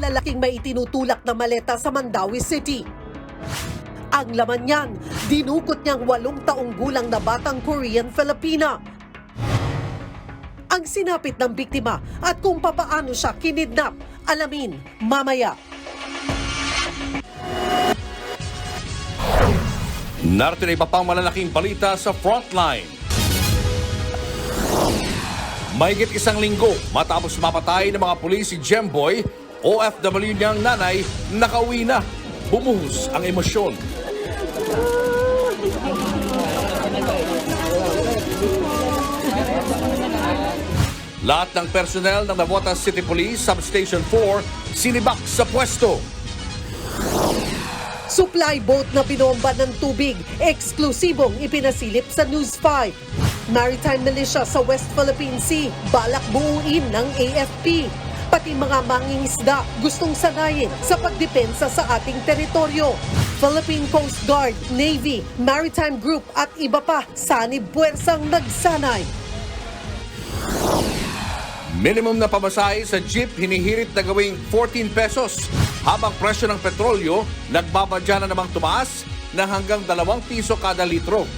malalaking maitinutulak na maleta sa Mandawi City. Ang laman niyan, dinukot niyang 8 taong gulang na batang Korean-Filipina. Ang sinapit ng biktima at kung papaano siya kinidnap, alamin mamaya. Narito na iba pang malalaking balita sa Frontline. Mahigit 1 linggo matapos mapatay ng mga pulis si Jemboy, OFW niyang nanay nakauwi na. Bumuhos ang emosyon. Lahat ng personnel ng Navotas City Police Substation 4 sinibak sa pwesto. Supply boat na binomba ng tubig, eksklusibong ipinasilip sa News 5. Maritime militia sa West Philippine Sea, balak buuin ng AFP. Pati mga mangingisda gustong sanayin sa pagdepensa sa ating teritoryo. Philippine Coast Guard, Navy, Maritime Group at iba pa sanib puwersang nagsanay. Minimum na pamasahe sa jeep hinihirit na gawing 14 pesos. Habang presyo ng petrolyo, nagbabadya na namang tumaas na hanggang 2 piso kada litro.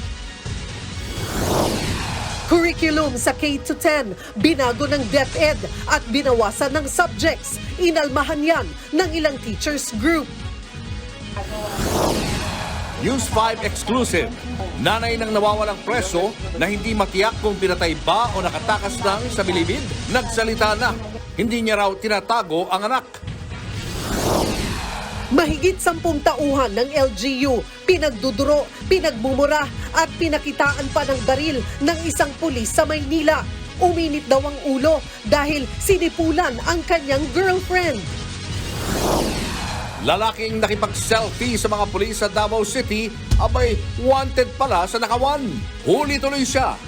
Curriculum sa K-10, binago ng DepEd at binawasan ng subjects. Inalmahan yan ng ilang teachers group. News 5 exclusive. Nanay ng nawawalang preso na hindi matiyak kung pinatay ba o nakatakas lang sa bilibid, nagsalita na. Hindi niya raw tinatago ang anak. Mahigit 10 tauhan ng LGU, pinagduduro, pinagmumura at pinakitaan pa ng baril ng isang pulis sa Maynila. Uminit daw ang ulo dahil sinipulan ang kanyang girlfriend. Lalaking nakipag-selfie sa mga pulis sa Davao City, abay wanted pala sa nakawan. Huli tuloy siya.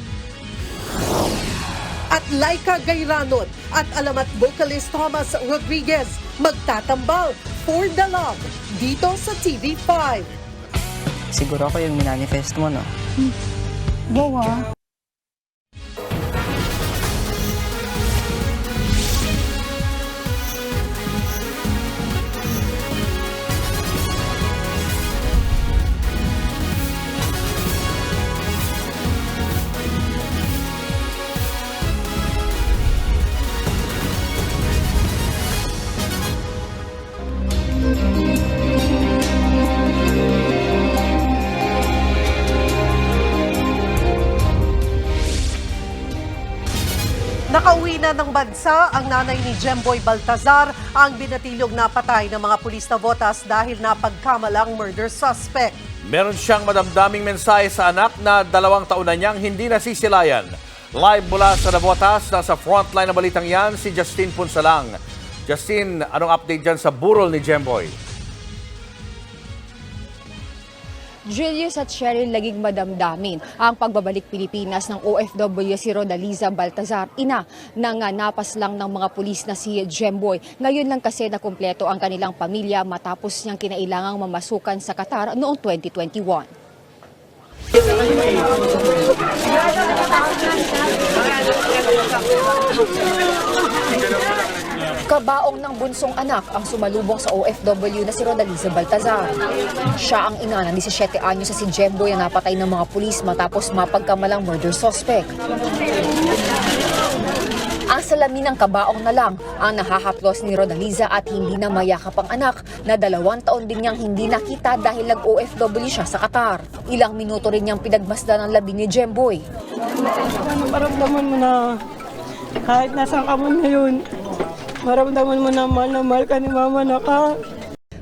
At Laika Gayranot at alamat vocalist Thomas Rodriguez magtatambal for the love dito sa TV5. Siguro ako yung minanifest mo, no? Gawa. Nakauwi na ng bansa ang nanay ni Jemboy Baltazar, ang binatilyong napatay ng mga pulis na Navotas dahil napagkamalang murder suspect. Meron siyang madamdaming mensahe sa anak na 2 taon na niyang hindi nasisilayan. Live mula sa Navotas, nasa frontline ng balitang yan, si Justin Punsalang. Justin, anong update dyan sa burol ni Jemboy? Julius at Cheryl laging madamdamin ang pagbabalik Pilipinas ng OFW si Rodaliza Baltazar, ina ng napas lang ng mga pulis na si Jemboy. Ngayon lang kasi nakumpleto ang kanilang pamilya matapos niyang kinailangang mamasukan sa Qatar noong 2021. Kabaong ng bunsong anak ang sumalubong sa OFW na si Rodaliza Baltazar. Siya ang ina ng 17 anyo sa si Jemboy na napatay ng mga pulis matapos mapagkamalang murder suspect. Ang salamin ng kabaong na lang ang nahahaplos ni Rodaliza at hindi na mayakap ang anak na 2 taon din niyang hindi nakita dahil nag-OFW siya sa Qatar. Ilang minuto rin niyang pinagmasdan ang labi ni Jemboy. Maramdaman mo na kahit nasaan ka man ngayon, maramdaman mo na mahal ka ni mama na ka.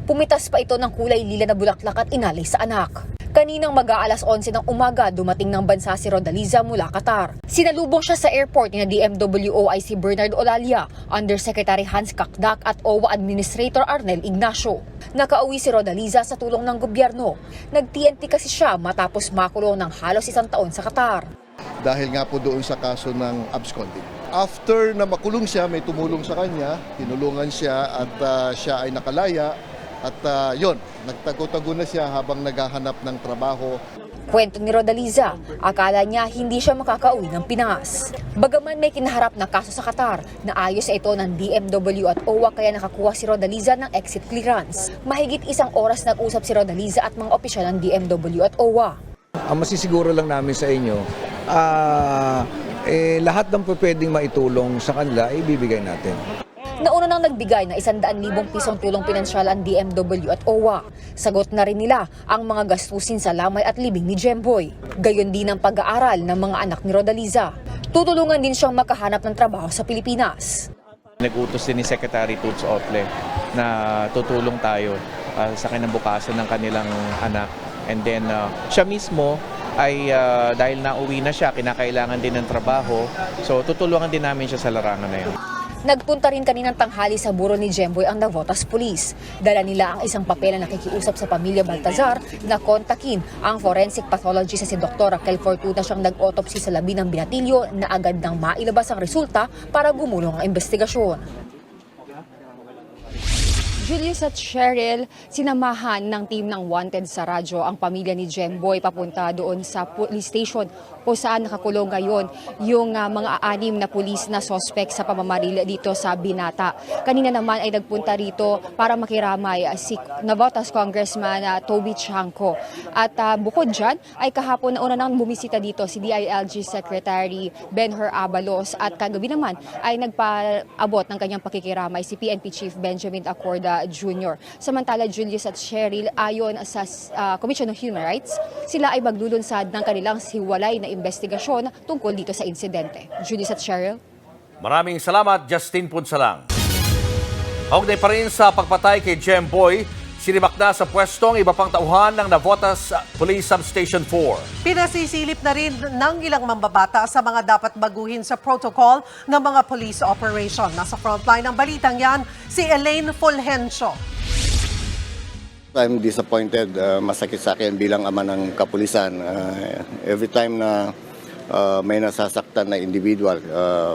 Pumitas pa ito ng kulay lila na bulaklak at inalay sa anak. Kaninang mag-aalas 11 ng umaga, dumating ng bansa si Rodaliza mula Qatar. Sinalubong siya sa airport ni DMW OIC Bernard Olalia, Undersecretary Hans Kakdak at OWA Administrator Arnel Ignacio. Nakauwi si Rodaliza sa tulong ng gobyerno. Nag-TNT kasi siya matapos makulong ng halos 1 taon sa Qatar. Dahil nga po doon sa kaso ng absconding. After na makulong siya, may tumulong sa kanya, tinulungan siya at siya ay nakalaya. At yon, nagtago-tago na siya habang naghahanap ng trabaho. Kwento ni Rodaliza, akala niya hindi siya makakauwi ng Pinas. Bagaman may kinaharap na kaso sa Qatar, naayos ito ng DMW at OWA kaya nakakuha si Rodaliza ng exit clearance. Mahigit 1 oras nag-usap si Rodaliza at mga opisyal ng DMW at OWA. Ang masisiguro lang namin sa inyo, lahat ng pwedeng maitulong sa kanila, ibibigay natin. Nauna nang nagbigay ng 100,000 pisong tulong pinansyal ang DMW at OWA. Sagot na rin nila ang mga gastusin sa lamay at libing ni Jemboy. Gayon din ang pag-aaral ng mga anak ni Rodaliza. Tutulungan din siyang makahanap ng trabaho sa Pilipinas. Nag-utos din ni Secretary Toots Ople na tutulong tayo sa kinabukasan ng kanilang anak. And then siya mismo ay dahil nauwi na siya, kinakailangan din ng trabaho. So tutulungan din namin siya sa larangan na yun. Nagpunta rin kaninang tanghali sa buro ni Jemboy ang Navotas Police. Dala nila ang isang papel na nakikiusap sa pamilya Baltazar na kontakin ang forensic pathologist sa si Dr. Raquel Fortuna siyang nag-autopsy sa labi ng binatilyo na agad nang mailabas ang resulta para gumulong ang investigasyon. Julius at Cheryl, sinamahan ng team ng Wanted sa radyo ang pamilya ni Jemboy papunta doon sa police station kung saan nakakulong ngayon yung mga 6 na pulis na suspect sa pamamaril dito sa Binata. Kanina naman ay nagpunta rito para makiramay si Navotas Congressman Toby Chanco. At bukod dyan ay kahapon na una nang bumisita dito si DILG Secretary Benhur Abalos at kagabi naman ay nagpaabot ng kanyang pakikiramay si PNP Chief Benjamin Acorda Jr. Samantala, Julius at Cheryl, ayon sa Commission on Human Rights, sila ay maglulunsad ng kanilang hiwalay na investigasyon tungkol dito sa insidente. Julius at Cheryl. Maraming salamat, Justin Punsalang. Kaugnay pa rin sa pagpatay kay Jemboy, sinibak na sa pwestong iba pang tauhan ng Navotas Police Substation 4. Pinasisilip na rin ng ilang mambabata sa mga dapat baguhin sa protocol ng mga police operation. Nasa frontline ng balitang yan, si Elaine Fulgencio. I'm disappointed, masakit sa akin bilang ama ng kapulisan. Every time na may nasasaktan na individual,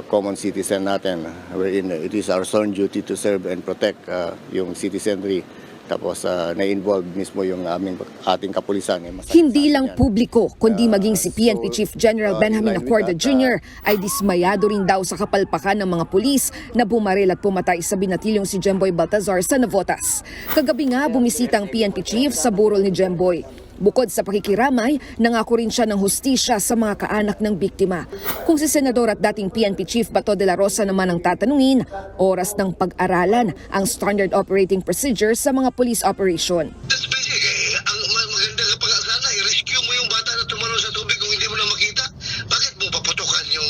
common citizen natin, wherein it is our sworn duty to serve and protect yung citizenry. Tapos na-involve mismo yung ating kapulisan. Hindi lang publiko, kundi maging si PNP Chief General Benjamin Acorda Jr. ay dismayado rin daw sa kapalpakan ng mga pulis na bumaril at pumatay sa binatilyong si Jemboy Baltazar sa Navotas. Kagabi nga bumisita ang PNP Chief sa burol ni Jemboy. Bukod sa pakikiramay, nangako rin siya ng hustisya sa mga kaanak ng biktima. Kung si Senador at dating PNP Chief Bato de la Rosa naman ang tatanungin, oras ng pag-aralan ang standard operating procedure sa mga police operation. Ang maganda kapag sana i-rescue mo yung bata na tumalon sa tubig kung hindi mo na makita. Bakit mo paputukan yung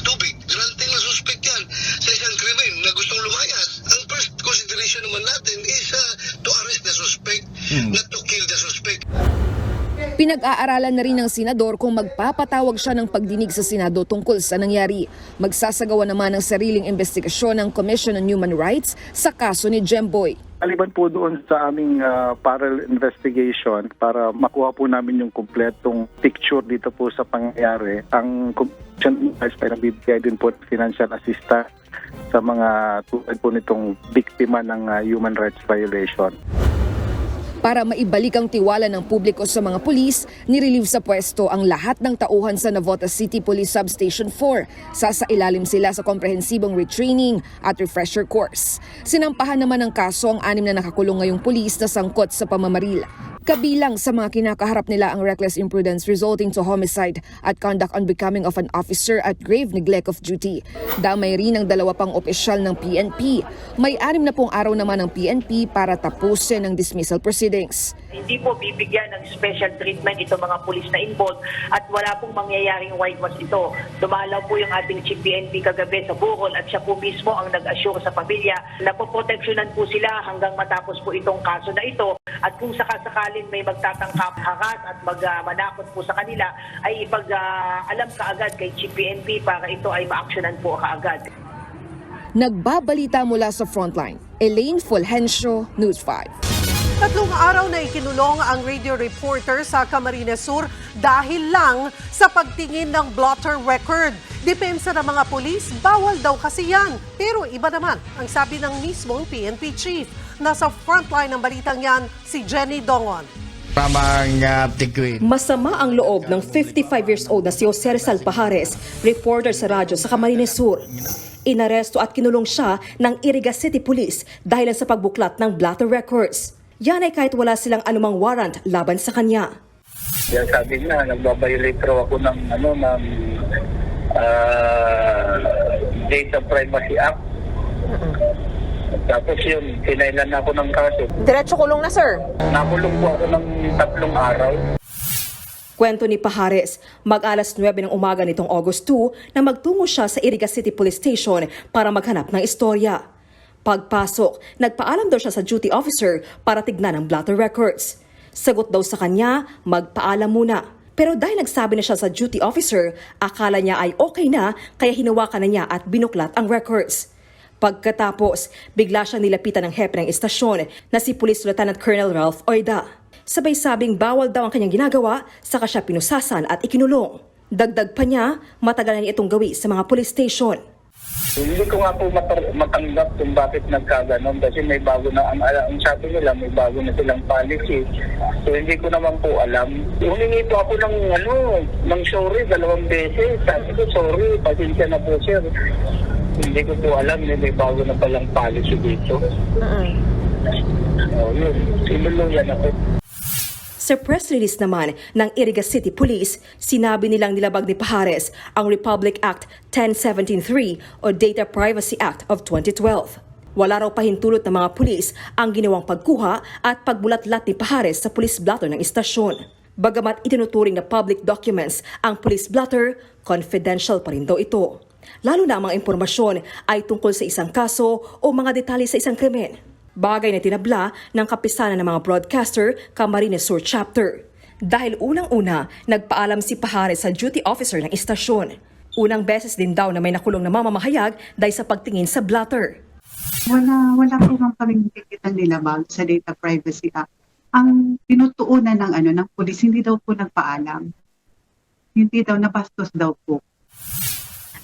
tubig? Granting na suspect yan sa isang krimen na gustong lumayas. Ang first consideration naman natin is to arrest the suspect, not to kill the suspect. Pinag-aaralan na rin ng senador kung magpapatawag siya ng pagdinig sa Senado tungkol sa nangyari. Magsasagawa naman ng sariling investigasyon ng Commission on Human Rights sa kaso ni Jemboy. Aliban po doon sa aming parallel investigation para makuha po namin yung kumpletong picture dito po sa pangyayari, ang Commission ay nagbibigay din po financial assistance sa mga tulad po nitong biktima ng human rights violation. Para maibalik ang tiwala ng publiko sa mga pulis, nirelieve sa pwesto ang lahat ng tauhan sa Navotas City Police Substation 4. Sasailalim sila sa komprehensibong retraining at refresher course. Sinampahan naman ng kaso ang 6 na nakakulong ngayong pulis na sangkot sa pamamaril. Kabilang sa mga kinakaharap nila ang reckless imprudence resulting to homicide at conduct unbecoming of an officer at grave neglect of duty. Damay rin ang 2 pang opisyal ng PNP. May 60 araw naman ng PNP para tapusin ang dismissal proceedings. Hindi po bibigyan ng special treatment itong mga pulis na involved at wala pong mangyayaring whitewash ito. Dumalaw po yung ating Chief PNP kagabi sa Bohol at siya po mismo ang nag-assure sa pamilya na poproteksyonan po sila hanggang matapos po itong kaso na ito. At kung sakasakaling may magtatangkap haras at manakot po sa kanila, ay ipag-alam kaagad kay Chief PNP para ito ay ma-actionan po kaagad. Nagbabalita mula sa frontline, Elaine Fulgencio, News 5. 3 araw na ikinulong ang radio reporter sa Camarines Sur dahil lang sa pagtingin ng blotter record. Depensa ng mga pulis, bawal daw kasi yan. Pero iba naman ang sabi ng mismong PNP chief. Nasa frontline ng balitang yan, si Jenny Dongon. tamang tikuin. Masama ang loob ng 55 years old na si Jose Rizal Pajares, reporter sa radyo sa Camarines Sur. Inaresto at kinulong siya ng Iriga City Police dahil sa pagbuklat ng blatter records. Yan ay kahit wala silang anumang warrant laban sa kanya. Yan sabi niya, nagbabiolate raw ako ng Data Privacy Act. Tapos yun, pinailan ako ng kaso. Diretso kulong na, sir? Nakulong po ako ng 3 araw. Kwento ni Pajares, mag-alas 9 ng umaga nitong August 2 na magtungo siya sa Iriga City Police Station para maghanap ng istorya. Pagpasok, nagpaalam daw siya sa duty officer para tignan ang blatter records. Sagot daw sa kanya, magpaalam muna. Pero dahil nagsabi na siya sa duty officer, akala niya ay okay na kaya hinawakan na niya at binuklat ang records. Pagkatapos, bigla siyang nilapitan ng hepe ng istasyon na si Police Lieutenant Colonel Ralph Oida. Sabay sabing bawal daw ang kanyang ginagawa, saka siya pinusasan at ikinulong. Dagdag pa niya, matagal na niya itong gawi sa mga police station. Hindi ko nga po matanggap kung bakit nagkaganon kasi may bago na, ang sabi nila may bago na silang policy. So hindi ko naman po alam. Humingi po ako ng sorry 2 beses. Sabi ko sorry, pasensya na po sir. Hindi ko po alam na may bago na palang policy dito. Yun, sinuluyan ako. Sa press release naman ng Iriga City Police, sinabi nilang nilabag ni Pajares ang Republic Act 10173 o Data Privacy Act of 2012. Wala raw pahintulot ng mga pulis ang ginawang pagkuha at pagbulatlat ni Pajares sa police blotter ng istasyon. Bagamat itinuturing na public documents ang police blotter, confidential pa rin daw ito. Lalo na ang mga impormasyon ay tungkol sa isang kaso o mga detalye sa isang krimen. Bagay na tinabla ng kapisanan ng mga broadcaster Camarines Sur Chapter. Dahil unang-una, nagpaalam si Pajares sa duty officer ng istasyon. Unang beses din daw na may nakulong na mamamahayag dahil sa pagtingin sa blotter. Wala po bang kaming nakikita nilabag sa Data Privacy Act. Ang tinutuunan ng pulis, hindi daw po nagpaalam. Hindi daw, nabastos daw po.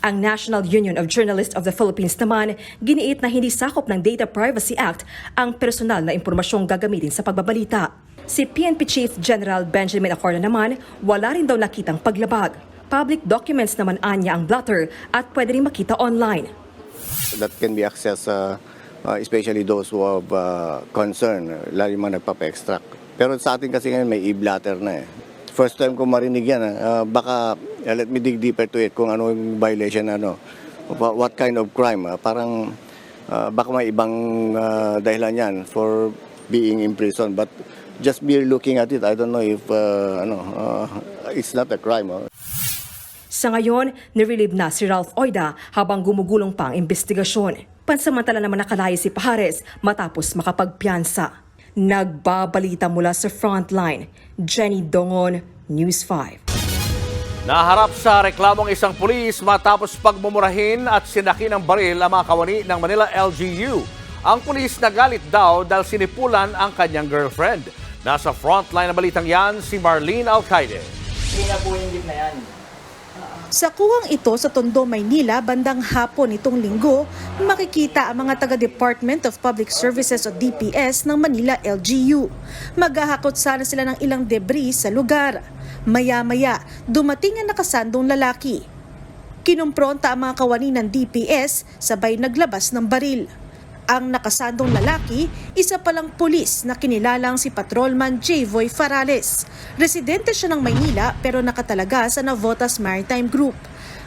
Ang National Union of Journalists of the Philippines naman, giniit na hindi sakop ng Data Privacy Act ang personal na impormasyong gagamitin sa pagbabalita. Si PNP Chief General Benjamin Acorda naman, wala rin daw nakitang paglabag. Public documents naman anya ang blotter at pwede rin makita online. That can be accessed, especially those who have concern, lalo yung mga nagpapa-extract. Pero sa atin kasi ngayon may e-blatter na eh. First time ko marinig yan. Baka let me dig deeper to it kung ano yung violation, what kind of crime. Parang baka may ibang dahilan yan for being imprisoned. But just be looking at it, I don't know if it's not a crime. Sa ngayon, nirelieve na si Ralph Oida habang gumugulong pa ang investigasyon. Pansamantala naman nakalaya si Pajares matapos makapagpiyansa. Nagbabalita mula sa Frontline, Jenny Dongon, News 5. Naharap sa reklamong isang pulis matapos pagmumurahin at sinaki ng baril ang mga kawani ng Manila LGU. Ang pulis nagalit daw dahil sinipulan ang kanyang girlfriend. Nasa Frontline na balitang yan si Marlene Alcaide. Hindi na po yung jeep na yan. Sa kuwang ito sa Tondo, Maynila, bandang hapon itong linggo, makikita ang mga taga-Department of Public Services o DPS ng Manila LGU. Maghahakot sana sila ng ilang debris sa lugar. Maya-maya, dumating ang nakasandong lalaki. Kinumpronta ang mga kawani ng DPS, sabay naglabas ng baril. Ang nakasandong lalaki, isa palang pulis na kinilalang si Patrolman Javoy Farales. Residente siya ng Maynila pero nakatalaga sa Navotas Maritime Group.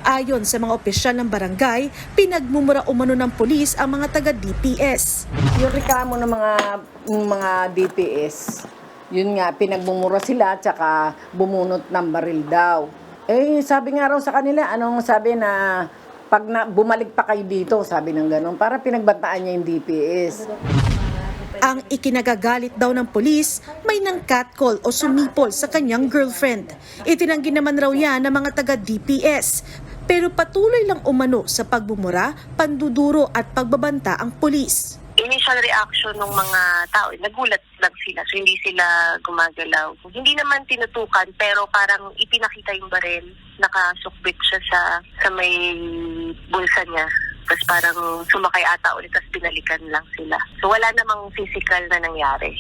Ayon sa mga opisyal ng barangay, pinagmumura umano ng pulis ang mga taga-DPS. Yung reklamo ng mga DPS, yun nga, pinagmumura sila at saka bumunot ng baril daw. Sabi nga raw sa kanila, anong sabi na pag bumalik pa kayo dito, sabi ng gano'n, para pinagbantaan niya yung DPS. Ang ikinagagalit daw ng pulis, may nang catcall o sumipol sa kanyang girlfriend. Itinanggi naman raw yan ng mga taga-DPS. Pero patuloy lang umano sa pagbumura, panduduro at pagbabanta ang pulis. Initial reaction ng mga tao, nagulat lang sila, so hindi sila gumagalaw. Hindi naman tinutukan, pero parang ipinakita yung baril, nakasukbit siya sa may bulsa niya. Tapos parang sumakay ata ulit, tapos binalikan lang sila. So wala namang physical na nangyari.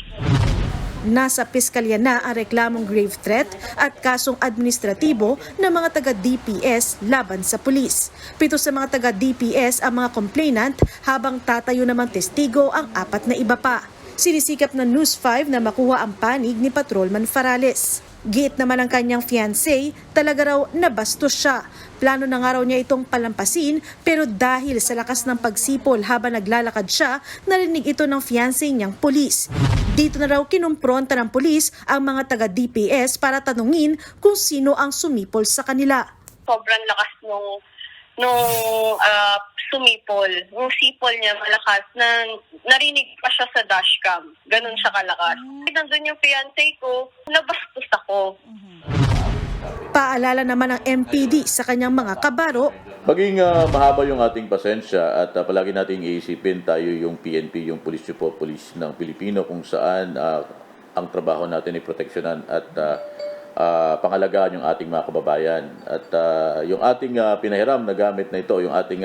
Nasa piskalya na ang reklamong grave threat at kasong administratibo ng mga taga-DPS laban sa pulis. 7 sa mga taga-DPS ang mga complainant habang tatayo namang testigo ang 4 na iba pa. Sinisikap ng News 5 na makuha ang panig ni Patrolman Farales. Giit naman ang kanyang fiancé, talaga raw nabastos siya. Plano na nga raw niya itong palampasin pero dahil sa lakas ng pagsipol habang naglalakad siya, narinig ito ng fiancé niyang pulis. Dito na raw kinumpronta ng pulis ang mga taga-DPS para tanungin kung sino ang sumipol sa kanila. Sobrang lakas nung sumipol. Yung sipol niya malakas na narinig pa siya sa dashcam. Ganun siya kalakas. Nandun yung fiancé ko, nabastos ako. Paalala naman ng MPD sa kanyang mga kabaro. Maging mahaba yung ating pasensya at palagi nating iisipin tayo yung PNP, yung Police Support Police ng Pilipino kung saan ang trabaho natin ay proteksyonan at pangalagaan yung ating mga kababayan. At yung ating pinahiram na gamit na ito, yung ating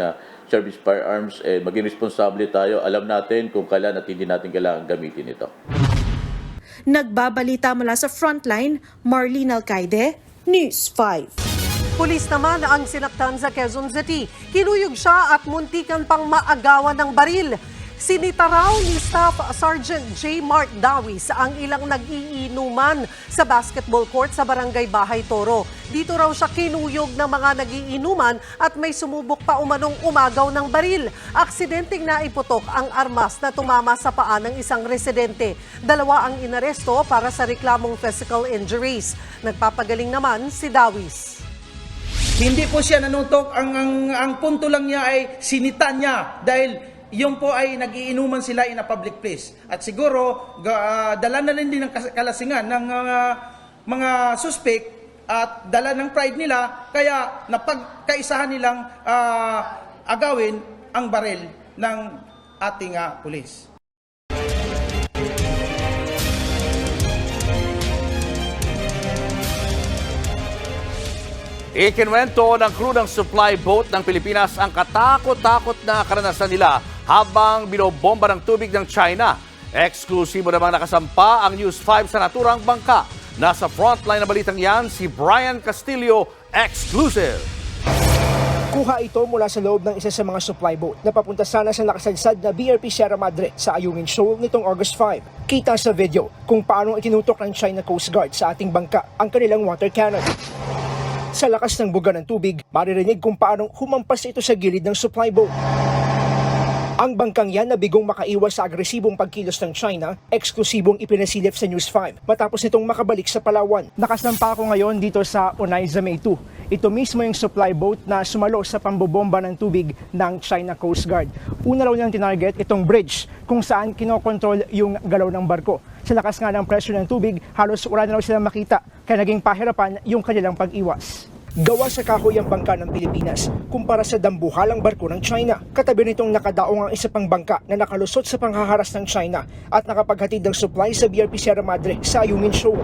service firearms, maging responsable tayo. Alam natin kung kailan at hindi natin kailangan gamitin ito. Nagbabalita mula sa Frontline, Marlene Alcaide, News 5. Pulis naman ang sinaktan sa Quezon City. Kinuyog siya at muntikan pang maagawan ng baril. Sinita raw ni Staff Sergeant J. Mark Dawis ang ilang nag-iinuman sa basketball court sa Barangay Bahay Toro. Dito raw siya kinuyog ng mga nag-iinuman at may sumubok pa umanong umagaw ng baril. Aksidenteng naiputok ang armas na tumama sa paa ng isang residente. 2 ang inaresto para sa reklamong physical injuries. Nagpapagaling naman si Dawis. Hindi po siya nanuntok. Ang punto lang niya ay sinita niya dahil yung po ay nagiinuman sila in a public place. At siguro, dala na rin din ng kalasingan ng mga suspect at dala ng pride nila, kaya napagkaisahan nilang agawin ang baril ng ating pulis. Ikinwento ng crew ng supply boat ng Pilipinas ang katakot-takot na karanasan nila habang binobomba ng tubig ng China. Eksklusibo namang nakasampa ang News 5 sa naturang bangka. Nasa frontline na balitang yan, si Brian Castillo, exclusive. Kuha ito mula sa loob ng isa sa mga supply boat na papunta sana sa nakasadsad na BRP Sierra Madre sa Ayungin Shoal nitong August 5. Kita sa video kung paano itinutok ng China Coast Guard sa ating bangka ang kanilang water cannon. Sa lakas ng buga ng tubig, maririnig kung paanong humampas ito sa gilid ng supply boat. Ang bangkang yan na bigong makaiwas sa agresibong pagkilos ng China, eksklusibong ipinasilip sa News 5 matapos nitong makabalik sa Palawan. Nakasampa ako ngayon dito sa Onaiza May 2. Ito mismo yung supply boat na sumalo sa pambobomba ng tubig ng China Coast Guard. Una raw niyang tinarget itong bridge kung saan kinokontrol yung galaw ng barko. Sa lakas nga ng pressure ng tubig, halos wala na raw silang makita kaya naging pahirapan yung kanilang pag-iwas. Gawa sa kahoy ang bangka ng Pilipinas kumpara sa dambuhalang barko ng China. Katabi nitong nakadaong ang isa pang bangka na nakalusot sa panghaharas ng China at nakapaghatid ng supply sa BRP Sierra Madre sa Ayungin Shoal.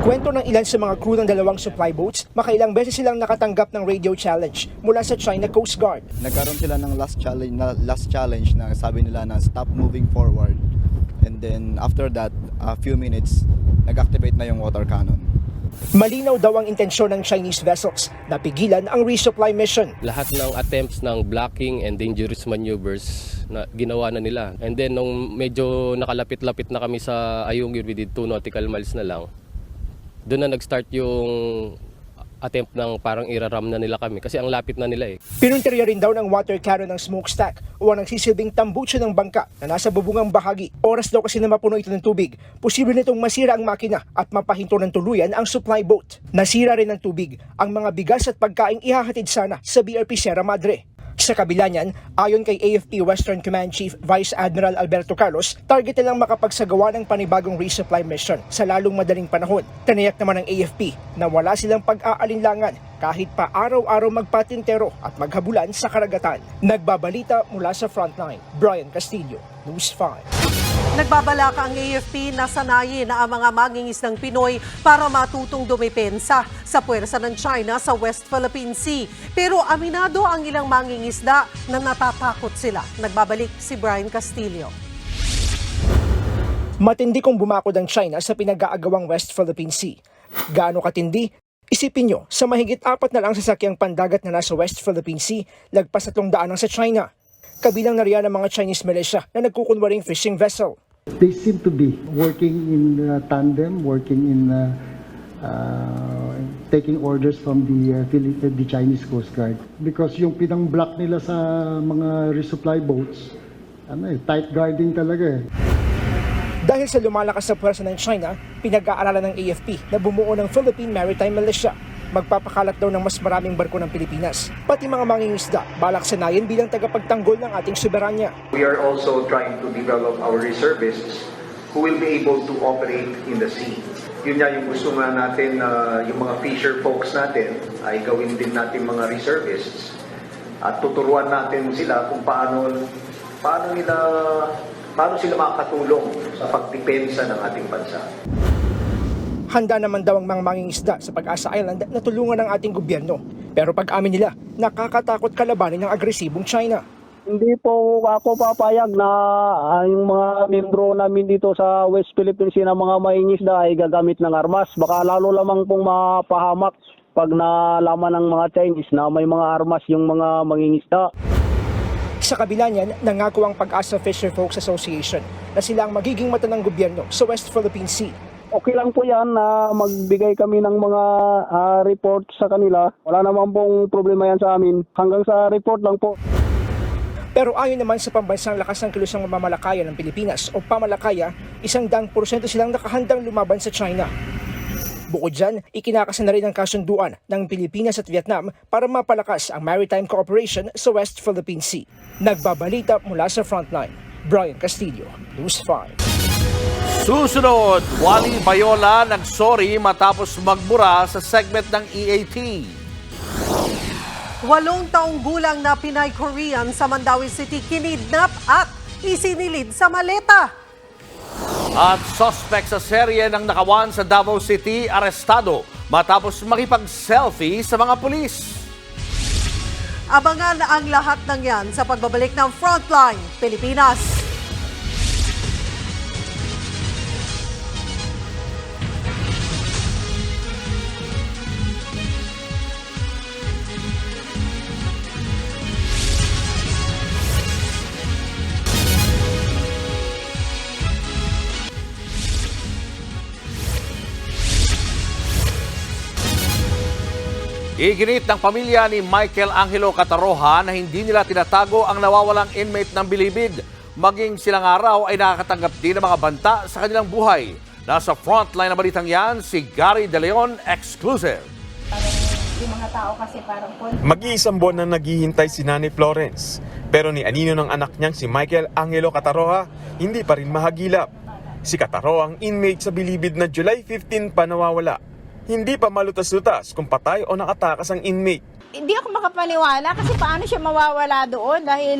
Kwento ng ilan sa mga crew ng 2 supply boats, makailang beses silang nakatanggap ng radio challenge mula sa China Coast Guard. Nagkaroon sila ng last challenge na sabi nila na stop moving forward. And then after that, a few minutes, nag-activate na yung water cannon. Malinaw daw ang intensyon ng Chinese vessels na pigilan ang resupply mission. Lahat ng attempts ng blocking and dangerous maneuvers na ginawa na nila. And then nung medyo nakalapit-lapit na kami sa Ayungin within 2 nautical miles na lang, doon na nag-start yung attempt ng parang iraram na nila kami kasi ang lapit na nila eh. Pinunteriya rin daw ng water cannon ng smokestack o ang nagsisilbing tambutso ng bangka na nasa bubungang bahagi. Oras daw kasi na mapuno ito ng tubig. Posible nitong masira ang makina at mapahinto ng tuluyan ang supply boat. Nasira rin ng tubig ang mga bigas at pagkaing ihahatid sana sa BRP Sierra Madre. Sa kabila niyan, ayon kay AFP Western Command Chief Vice Admiral Alberto Carlos, target nilang makapagsagawa ng panibagong resupply mission sa lalong madaling panahon. Tiniyak naman ng AFP na wala silang pag-aalinlangan kahit pa araw-araw magpatintero at maghabulan sa karagatan. Nagbabalita mula sa Frontline, Brian Castillo, News 5. Nagbabalaka ang AFP na sanayin na ang mga mangingisdang Pinoy para matutong dumepensa sa puwersa ng China sa West Philippine Sea. Pero aminado ang ilang mangingisda na natatakot sila. Nagbabalik si Brian Castillo. Matindi kung bumakod ang China sa pinag-aagawang West Philippine Sea. Gaano katindi? Isipin nyo, sa mahigit 4 na lang sasakyang pandagat na nasa West Philippine Sea, lagpas 300 ang sa China. Kabilang na riyan ang mga Chinese militia na nagkukunwaring fishing vessel. They seem to be working in tandem, working in taking orders from the Chinese Coast Guard. Because yung pinang-block nila sa mga resupply boats, tight guarding talaga eh. Dahil sa lumalakas na puwersa ng China, pinag-aaralan ng AFP na bumuo ng Philippine Maritime Militia. Magpapakalat daw ng mas maraming barko ng Pilipinas. Pati mga mangingisda, balak sanayin bilang tagapagtanggol ng ating soberanya. We are also trying to develop our reservists who will be able to operate in the sea. Yun nga yung gusto nga natin, yung mga fisher folks natin ay gawin din natin mga reservists at tuturuan natin sila kung paano sila makakatulong sa pagdepensa ng ating bansa. Handa naman daw ang mga mangingisda sa Pag-asa Island na tulungan ng ating gobyerno. Pero pag-amin nila, nakakatakot kalabanin ng agresibong China. Hindi po ako papayag na yung mga membro namin dito sa West Philippine Sea na mga mangingisda ay gagamit ng armas. Baka lalo lamang pong mapahamak pag nalaman ng mga Chinese na may mga armas yung mga mangingisda. Sa kabila niyan, nangako ang Pag-asa Fisher Folks Association na sila ang magiging mata ng gobyerno sa West Philippine Sea. Okay lang po yan na magbigay kami ng mga report sa kanila. Wala naman pong problema yan sa amin. Hanggang sa report lang po. Pero ayon naman sa Pambansang Lakas ng Kilusang Mamamalakaya ng Pilipinas o Pamalakaya, 100% silang nakahandang lumaban sa China. Bukod dyan, ikinakasa na rin ang kasunduan ng Pilipinas at Vietnam para mapalakas ang maritime cooperation sa West Philippine Sea. Nagbabalita mula sa Frontline, Brian Castillo, News 5. Susunod, Wally Bayola nagsorry matapos magbura sa segment ng EAT. 8 taong gulang na Pinay Korean sa Mandawi City kinidnap at isinilid sa maleta. At suspect sa serye ng nakawan sa Davao City, arestado matapos makipag-selfie sa mga pulis. Abangan ang lahat ng yan sa pagbabalik ng Frontline Pilipinas. Iginit ng pamilya ni Michael Angelo Cataroha na hindi nila tinatago ang nawawalang inmate ng Bilibid. Maging silang araw ay nakakatanggap din ng mga banta sa kanilang buhay. Nasa frontline na balitang yan, si Gary De Leon, exclusive. Yung mga tao kasi parang Mag-iisang buwan na naghihintay si Nanay Florence. Pero ni anino ng anak niyang si Michael Angelo Cataroha, hindi pa rin mahagilap. Si Cataroha ang inmate sa Bilibid na July 15 pa nawawala. Hindi pa malutas-lutas kung patay o nakatakas ang inmate. Hindi ako makapaniwala kasi paano siya mawawala doon dahil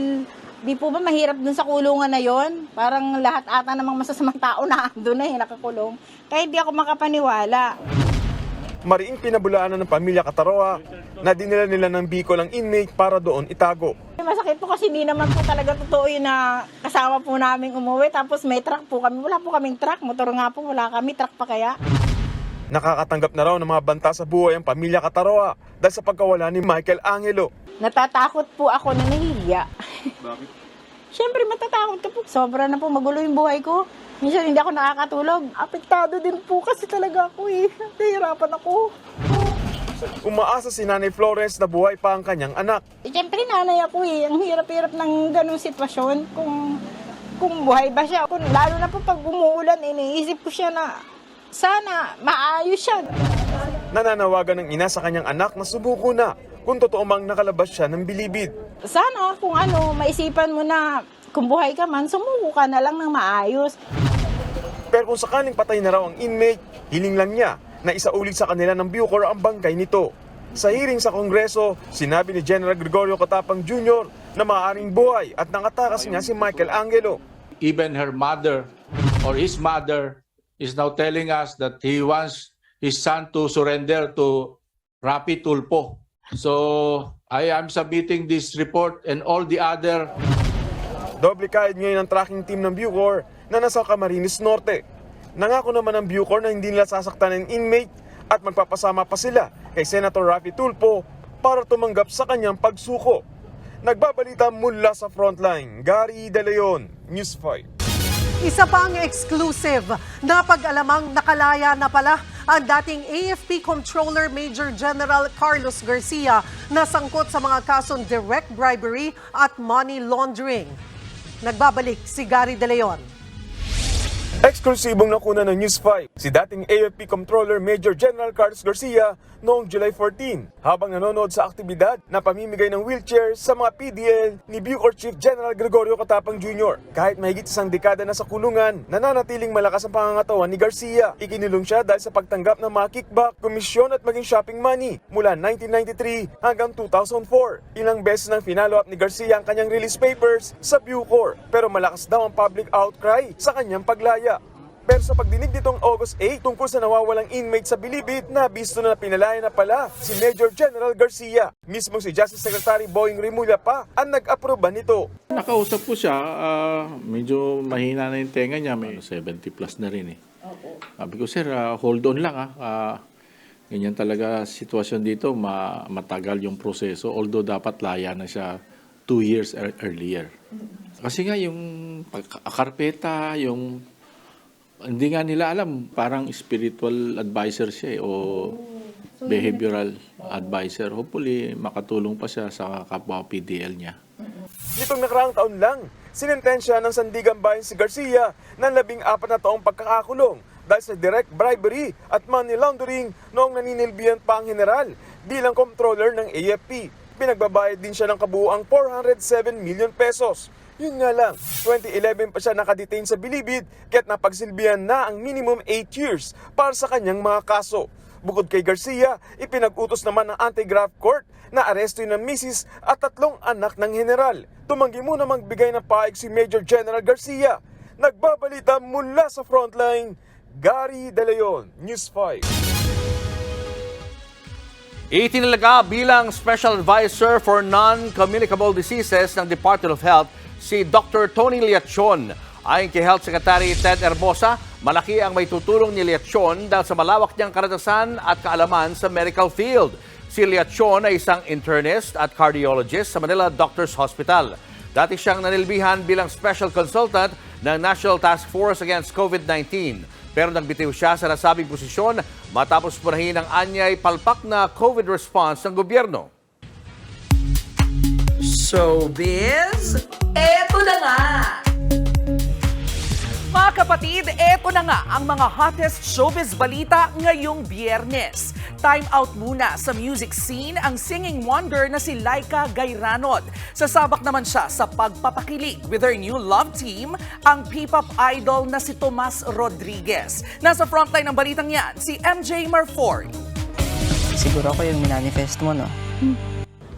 di po ba mahirap dun sa kulungan na yon? Parang lahat ata namang masasamang tao na doon na nakakulong. Kaya hindi ako makapaniwala. Mariing pinabulaanan ng pamilya Cataroha na dinala nila ng Bicol ang inmate para doon itago. Masakit po kasi hindi naman po talaga totoo yun na kasama po namin umuwi tapos may truck po kami. Wala po kaming truck, motor nga po wala kami, truck pa kaya. Nakakatanggap na raw ng mga banta sa buhay ang pamilya Cataroha dahil sa pagkawala ni Michael Angelo. Natatakot po ako na nahihiya. Bakit? Siyempre matatakot ka po. Sobra na po magulo yung buhay ko. Minsan hindi ako nakakatulog. Apektado din po kasi talaga ako eh. Nahihirapan ako. Umaasa si Nanay Florence na buhay pa ang kanyang anak. Siyempre nanay ako eh. Ang hirap-hirap ng ganung sitwasyon. Kung buhay ba siya. Lalo na po pag umuulan, iniisip ko siya na sana maayos siya. Nananawagan ng ina sa kanyang anak na subuko na kung totoo mang nakalabas siya ng Bilibid. Sana kung maisipan mo na kung buhay ka man, sumuko ka na lang ng maayos. Pero kung sakaling patay na raw ang inmate, hiling lang niya na isaulit sa kanila ng Bucor ang bangkay nito. Sa hearing sa Kongreso, sinabi ni General Gregorio Cotapang Jr. na maaaring buhay at nakatakas niya si Michael Angelo. Even her mother or his mother is now telling us that he wants his son to surrender to Rapi Tulfo. So, I am submitting this report and all the other. Doble kahit ngayon ang tracking team ng Bucor na nasa Camarines Norte. Nangako naman ang Bucor na hindi nila sasaktan ng inmate at magpapasama pa sila kay Senator Raffy Tulfo para tumanggap sa kanyang pagsuko. Nagbabalita mula sa Frontline, Gary De Leon, News 5. Isa pang exclusive na pag-alamang nakalaya na pala ang dating AFP Controller Major General Carlos Garcia na sangkot sa mga kasong direct bribery at money laundering. Nagbabalik si Gary De Leon. Eksklusibong nakuna ng News 5 si dating AFP Comptroller Major General Carlos Garcia noong July 14 habang nanonood sa aktibidad na pamimigay ng wheelchair sa mga PDL ni Bucor Chief General Gregorio Catapang Jr. Kahit mahigit isang dekada na sa kulungan, nananatiling malakas ang pangangatawan ni Garcia. Ikinulong siya dahil sa pagtanggap ng mga kickback, komisyon at maging shopping money mula 1993 hanggang 2004. Ilang beses nang finalo up ni Garcia ang kanyang release papers sa Bucor pero malakas daw ang public outcry sa kanyang paglaya. Pero sa pagdinig nitong August 8 tungkol sa nawawalang inmate sa Bilibid, nabisto na pinalaya na pala si Major General Garcia. Mismo si Justice Secretary Boying Rimulya pa ang nag-aproba nito. Nakausap ko siya, medyo mahina na yung tenga niya, may 70 plus na rin eh. Sabi ko, sir, hold on lang ganyan talaga sitwasyon dito, matagal yung proseso, although dapat laya na siya 2 years earlier. Kasi nga yung karpeta, yung hindi nga nila alam, parang spiritual advisor siya o behavioral advisor. Hopefully, makatulong pa siya sa kapwa PDL niya. Nitong nakaraang taon lang, sinentensya ng Sandigan Bayan si Garcia ng 14 na taong pagkakakulong dahil sa direct bribery at money laundering noong naninilbihan pa ang general bilang controller ng AFP. Pinagbabayad din siya ng kabuuang 407 million pesos. Yun nga lang, 2011 pa siya nakadetain sa Bilibid kaya't napagsilbihan na ang minimum 8 years para sa kanyang mga kaso. Bukod kay Garcia, ipinag-utos naman ng Anti-Graft Court na aresto ng misis at 3 anak ng general. Tumanggi muna magbigay ng paig si Major General Garcia. Nagbabalita mula sa Frontline, Gary De Leon, News 5. Itinalaga bilang Special Advisor for Non-Communicable Diseases ng Department of Health si Dr. Tony Liachon. Ayon kay Health Secretary Ted Herbosa, malaki ang may tutulong ni Liachon dahil sa malawak niyang karanasan at kaalaman sa medical field. Si Liachon ay isang internist at cardiologist sa Manila Doctors Hospital. Dati siyang nanilbihan bilang special consultant ng National Task Force Against COVID-19. Pero nagbitiw siya sa nasabing posisyon matapos purahin ang anyay palpak na COVID response ng gobyerno. Showbiz, eto na nga! Mga kapatid, eto na nga ang mga hottest showbiz balita ngayong Biyernes. Time out muna sa music scene ang singing wonder na si Laika Gayranod. Sasabak naman siya sa pagpapakilig with her new love team, ang P-pop idol na si Tomas Rodriguez. Nasa frontline ng balitang yan, si MJ Marfori. Siguro ako yung minanifest mo, no?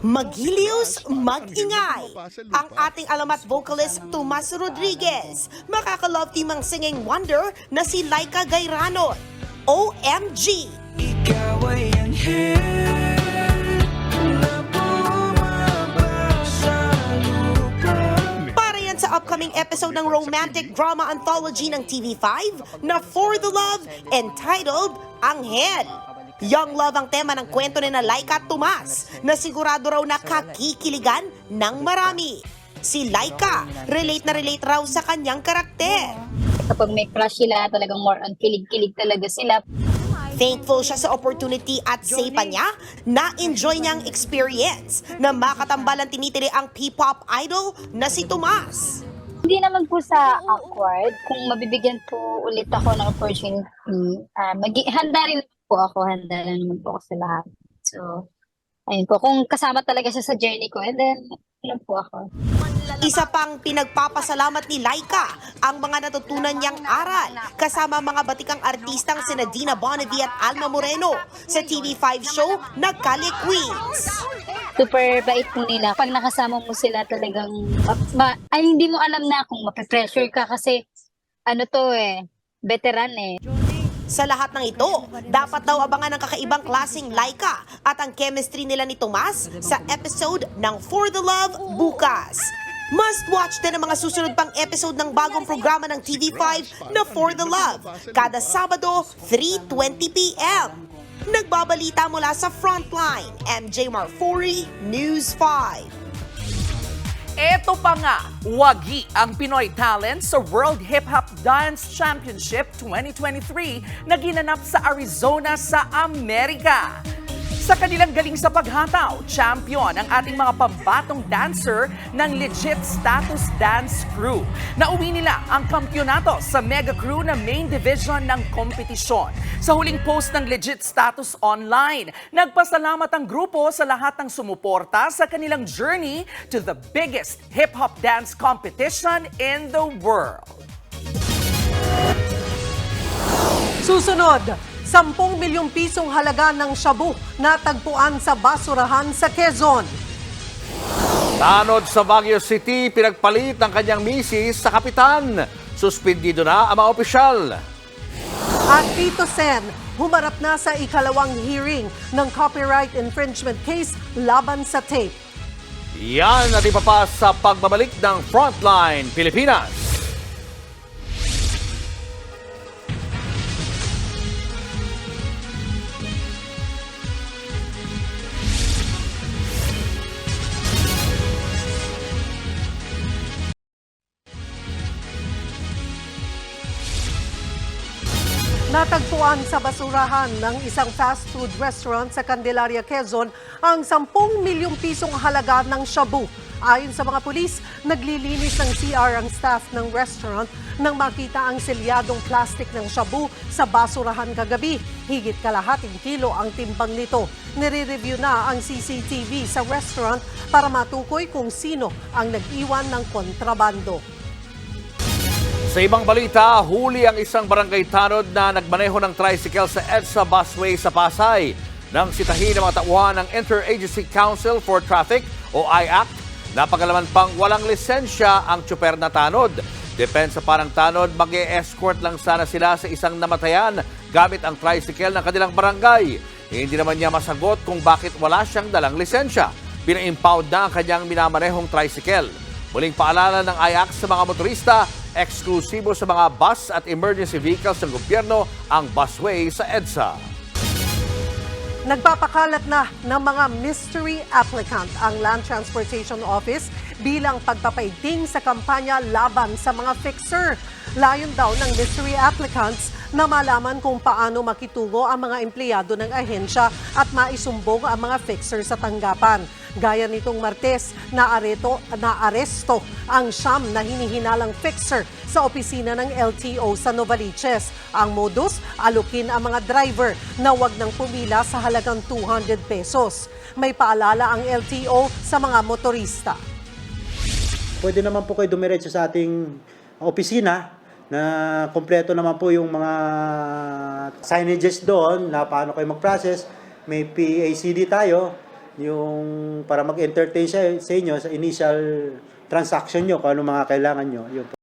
Magilius, mag-ingay. Ang ating alamat vocalist Tomas Rodriguez. Makaka-love team ang singing wonder na si Laika Gayranod. OMG! Ikaw ay para yan sa upcoming episode ng romantic drama anthology ng TV5 na For the Love entitled Anghel. Young love ang tema ng kwento ni Laika at Tomas na sigurado raw na kakikiligan ng marami. Si Laika, relate na relate raw sa kanyang karakter. Kapag may crush sila, talagang more on kilig-kilig talaga sila. Thankful siya sa opportunity at say pa niya, na-enjoy niyang experience na makatambal ang tinitiri ang P-pop idol na si Tomas. Hindi naman po sa awkward. Kung mabibigyan po ulit ako ng opportunity, handa rin po ako, handa rin naman po ako sa lahat. So, ayun po, kung kasama talaga siya sa journey ko, and then, alam po ako. Isa pang pinagpapasalamat ni Laika ang mga natutunan niyang aral kasama mga batikang artistang sina Dina Bonnevie at Alma Moreno sa TV5 show na Kali Queens. Super bait po nila. Pag nakasama mo sila talagang, hindi mo alam na kung mape-pressure ka kasi, veteran eh. Sa lahat ng ito, dapat daw abangan ng kakaibang klaseng Laika at ang chemistry nila ni Tomas sa episode ng For the Love bukas. Must watch din ang mga susunod pang episode ng bagong programa ng TV5 na For the Love, kada Sabado, 3:20 p.m. Nagbabalita mula sa Frontline, MJ Marfori, News 5. Eto pa nga, wagi ang Pinoy talent sa World Hip Hop Dance Championship 2023 na ginanap sa Arizona sa Amerika. Sa kanilang galing sa paghataw, champion ang ating mga pambatong dancer ng Legit Status Dance Crew. Nauwi nila ang kampyonato sa Mega Crew na main division ng kompetisyon. Sa huling post ng Legit Status Online, nagpasalamat ang grupo sa lahat ng sumuporta sa kanilang journey to the biggest hip-hop dance competition in the world. Susunod, 10 milyong pisong halaga ng shabu natagpuan sa basurahan sa Quezon. Tanod sa Baguio City, pinagpalit ng kanyang misis sa kapitan. Suspendido na ang mga opisyal. At Tito Sen, humarap na sa ikalawang hearing ng copyright infringement case laban sa tape. Yan at iba pa sa pagbabalik ng Frontline Pilipinas. Natagpuan sa basurahan ng isang fast food restaurant sa Candelaria, Quezon ang 10 milyong pisong halaga ng shabu. Ayon sa mga pulis, naglilinis ng CR ang staff ng restaurant nang makita ang selyadong plastic ng shabu sa basurahan kagabi. Higit kalahating kilo ang timbang nito. Nire-review na ang CCTV sa restaurant para matukoy kung sino ang nag-iwan ng kontrabando. Sa ibang balita, huli ang isang barangay tanod na nagmaneho ng tricycle sa EDSA busway sa Pasay. Nang sitahin ng mga tauhan ng Interagency Council for Traffic o IACT, napagalaman pang walang lisensya ang tsuper na tanod. Depensa pa ng tanod, mag-e-escort lang sana sila sa isang namatayan gamit ang tricycle ng kanilang barangay. Hindi naman niya masagot kung bakit wala siyang dalang lisensya. Pina-impound na ang kanyang minamanehong tricycle. Muling paalala ng IACT sa mga motorista, eksklusibo sa mga bus at emergency vehicles ng gobyerno ang busway sa EDSA. Nagpapakalat na ng mga mystery applicant ang Land Transportation Office bilang pagpapaigting sa kampanya laban sa mga fixer. Layon daw ng mystery applicants na malaman kung paano makitungo ang mga empleyado ng ahensya at maisumbong ang mga fixer sa tanggapan. Gaya nitong Martes, naaresto ang siyam na hinihinalang fixer sa opisina ng LTO sa Novaliches. Ang modus, alukin ang mga driver na wag nang pumila sa halagang 200 pesos. May paalala ang LTO sa mga motorista. Pwede naman po kayo dumiretso sa ating opisina na kompleto naman po yung mga signages doon na paano kayo mag-process. May PACD tayo, yung para mag-entertain sa inyo sa initial transaction nyo, kung ano mga kailangan nyo. Yun po.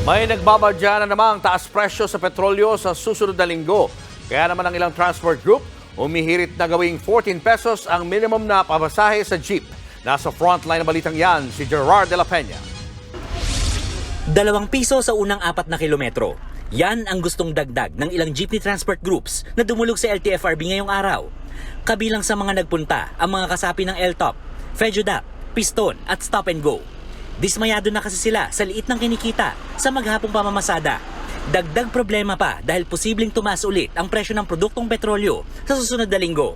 May nagbabadya na namang taas presyo sa petrolyo sa susunod na linggo. Kaya naman ang ilang transport group, umihirit na gawing 14 pesos ang minimum na pamasahe sa jeep. Nasa frontline na balitang yan, si Gerard de la Peña. 2 piso sa unang 4 na kilometro. Yan ang gustong dagdag ng ilang jeepney transport groups na dumulog sa LTFRB ngayong araw. Kabilang sa mga nagpunta ang mga kasapi ng LTOP, Fedudap, Piston at Stop and Go. Dismayado na kasi sila sa liit ng kinikita sa maghapong pamamasada. Dagdag problema pa dahil posibleng tumaas ulit ang presyo ng produktong petrolyo sa susunod na linggo.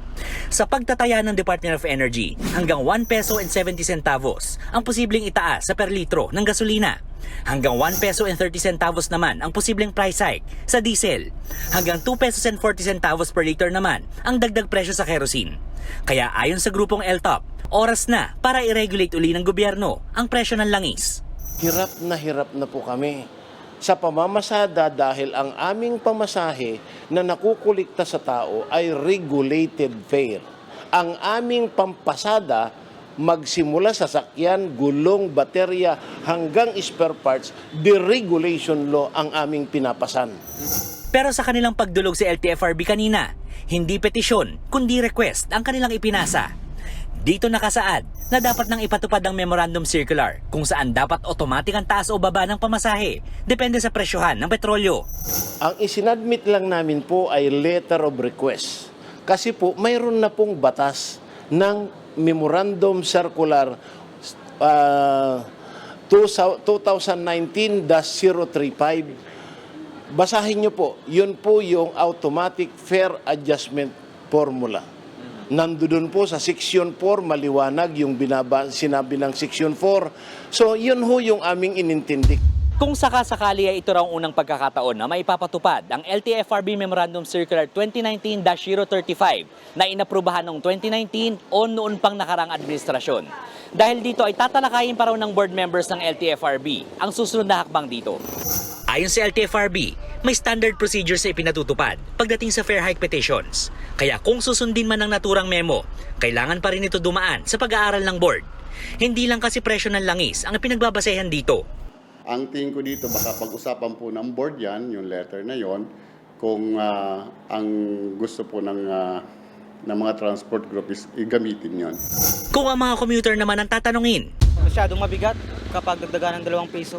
Sa pagtataya ng Department of Energy, hanggang 1 peso and 70 centavos ang posibleng itaas sa per litro ng gasolina. Hanggang 1 peso and 30 centavos naman ang posibleng price hike sa diesel. Hanggang 2 pesos and 40 centavos per liter naman ang dagdag presyo sa kerosene. Kaya ayon sa grupong LTOP, oras na para i-regulate uli ng gobyerno ang presyo ng langis. Hirap na po kami sa pamamasada dahil ang aming pamasahe na nakukulikta sa tao ay regulated fare. Ang aming pampasada magsimula sa sakyan, gulong, baterya hanggang spare parts, deregulation law ang aming pinapasan. Pero sa kanilang pagdulog sa LTFRB kanina, hindi petisyon kundi request ang kanilang ipinasa. Dito nakasaad na dapat nang ipatupad ang Memorandum Circular kung saan dapat automatic ang taas o baba ng pamasahe depende sa presyohan ng petrolyo. Ang isinadmit lang namin po ay letter of request. Kasi po mayroon na pong batas ng Memorandum Circular 2019-035. Basahin nyo po, yun po yung automatic fair adjustment formula. Nandoon po sa Section 4, maliwanag yung sinabi ng Section 4. So yun ho yung aming inintindi. Kung sakasakali ay ito raw ang unang pagkakataon na maipapatupad ang LTFRB Memorandum Circular 2019-035 na inaprubahan noong 2019 o noon pang nakarang administrasyon. Dahil dito ay tatalakayin pa raw ng board members ng LTFRB ang susunod na hakbang dito. Ayon sa LTFRB, may standard procedure sa ipinatutupad pagdating sa fair hike petitions. Kaya kung susundin man ang naturang memo, kailangan pa rin ito dumaan sa pag-aaral ng board. Hindi lang kasi presyo ng langis ang pinagbabasehan dito. Ang tingin ko dito, baka pag-usapan po ng board yan, yung letter na yon, kung ang gusto po ng mga transport group is igamitin yon. Kung ang mga commuter naman ang tatanungin, Masyadong mabigat kapag dagdagan ng 2 piso.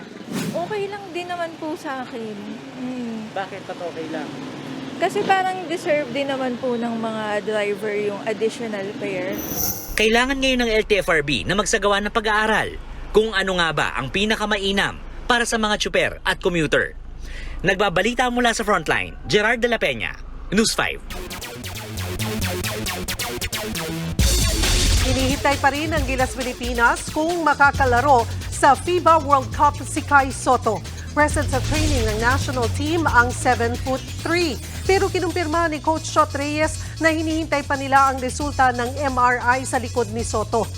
Okay lang din naman po sa akin. Bakit pa okay lang? Kasi parang deserve din naman po ng mga driver yung additional fare. kailangan ngayon ng LTFRB na magsagawa ng pag-aaral kung ano nga ba ang pinakamainam para sa mga tsuper at commuter. Nagbabalita mula sa Frontline, Gerard de la Peña, News 5. Hinihintay pa rin ang Gilas Pilipinas kung makakalaro sa FIBA World Cup si Kai Sotto. Present sa training ng national team ang 7'3". Pero kinumpirma ni Coach Shot Reyes na hinihintay pa nila ang resulta ng MRI sa likod ni Sotto.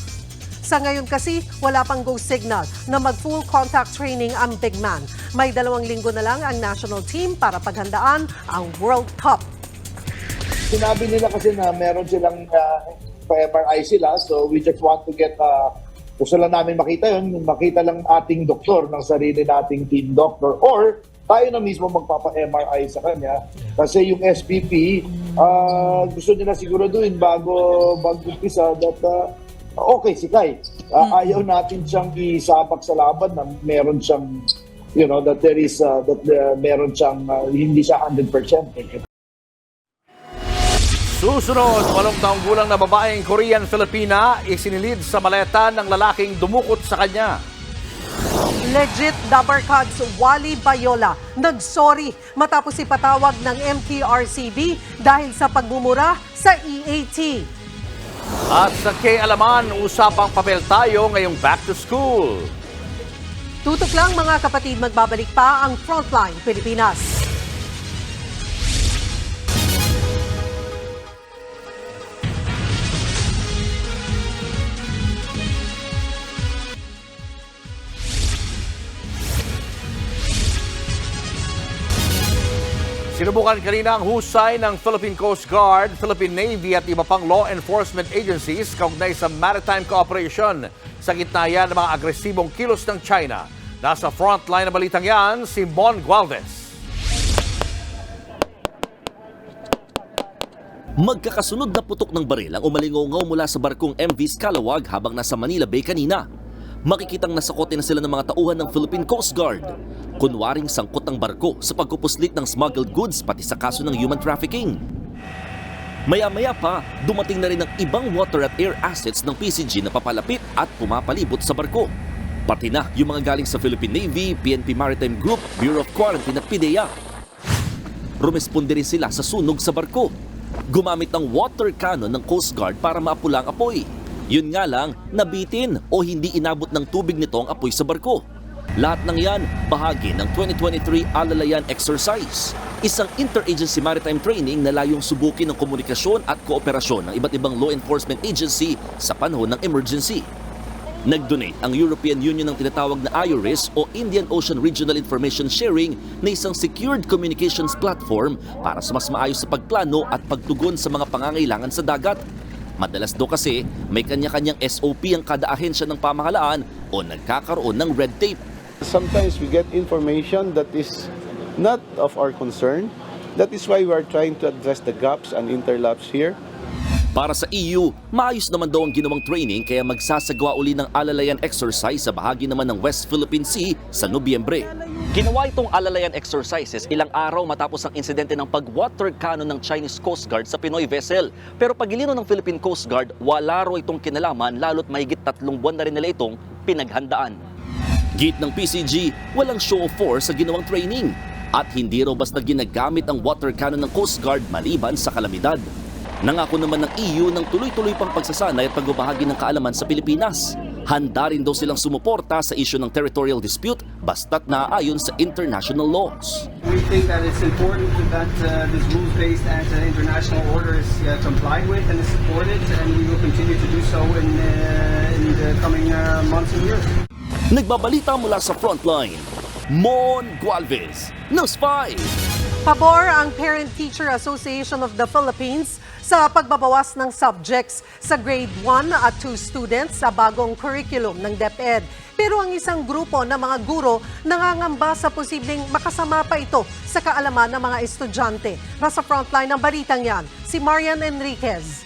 Sa ngayon kasi, wala pang go signal na mag-full contact training ang big man. May 2 linggo na lang ang national team para paghandaan ang World Cup. Sinabi nila kasi na meron silang pa-MRI sila, so we just want to get, gusto lang namin makita yun, makita lang ating doktor ng sarili nating team doctor or tayo na mismo magpapa-MRI sa kanya kasi yung SPP, gusto nila siguraduhin bago umpisa that okay si Kai. Ayaw natin siyang isabak sa laban na meron siyang, that there is, meron siyang, hindi siya 100%. Susunod, 8 taong gulang na babaeng Korean-Filipina isinilid sa maleta ng lalaking dumukot sa kanya. Legit Dabarkads Wally Bayola nagsorry matapos ipatawag ng MTRCB dahil sa pagmumura sa EAT. At sa K-Alaman, usapang papel tayo ngayong back to school. Tutok lang mga kapatid, magbabalik pa ang Frontline Pilipinas. Sinubukan kanina ang husay ng Philippine Coast Guard, Philippine Navy at iba pang law enforcement agencies kaugnay sa maritime cooperation sa gitna yan ng mga agresibong kilos ng China. Nasa frontline na balitang yan, si Mon Gualvez. Magkakasunod na putok ng baril ang umalingaw mula sa barkong MV Scalawag habang nasa Manila Bay kanina. Makikitang nasakote na sila ng mga tauhan ng Philippine Coast Guard. Kunwaring sangkot ng barko sa pagpupuslit ng smuggled goods pati sa kaso ng human trafficking. Maya-maya pa, dumating na rin ang ibang water at air assets ng PCG na papalapit at pumapalibot sa barko. Pati na yung mga galing sa Philippine Navy, PNP Maritime Group, Bureau of Quarantine at PIDEA. Rumesponde rin sila sa sunog sa barko. Gumamit ng water cannon ng Coast Guard para maapula ang apoy. Yun nga lang, nabitin o hindi inabot ng tubig nito ang apoy sa barko. Lahat ng yan, bahagi ng 2023 Alalayan Exercise, isang interagency maritime training na layong subukin ng komunikasyon at kooperasyon ng iba't ibang law enforcement agency sa panahon ng emergency. Nag-donate ang European Union ng tinatawag na IORIS o Indian Ocean Regional Information Sharing na isang secured communications platform para sa mas maayos sa pagplano at pagtugon sa mga pangangailangan sa dagat. Madalas do kasi may kanya-kanyang SOP ang kada ahensya ng pamahalaan o nagkakaroon ng red tape. Sometimes we get information that is not of our concern. That is why we are trying to address the gaps and interlaps here. Para sa EU, maayos naman daw ang ginawang training kaya magsasagawa uli ng alalayan exercise sa bahagi naman ng West Philippine Sea sa Nobyembre. Ginawa itong alalayan exercises ilang araw matapos ang insidente ng pag-water cannon ng Chinese Coast Guard sa Pinoy vessel. Pero pagilino ng Philippine Coast Guard, wala raw itong kinalaman lalo't mahigit 3 buwan na rin nila itong pinaghandaan. Git ng PCG, walang show of force sa ginawang training. At hindi raw basta ginagamit ang water cannon ng Coast Guard maliban sa kalamidad. Nangako naman ng EU ng tuloy-tuloy pang pagsasanay at pagbabahagi ng kaalaman sa Pilipinas. Handa rin daw silang sumuporta sa issue ng territorial dispute basta't naaayon sa international laws. We think that it's important that this rules-based and international order is complied with and is supported, and we will continue to do so in the coming months and years. Nagbabalita mula sa Frontline, Mon Gualvez, News 5. Pabor ang Parent-Teacher Association of the Philippines sa pagbabawas ng subjects sa grade 1 at 2 students sa bagong curriculum ng DepEd. Pero ang isang grupo ng mga guro nangangamba sa posibleng makasama pa ito sa kaalaman ng mga estudyante. Nasa frontline ng balitang yan, si Marian Enriquez.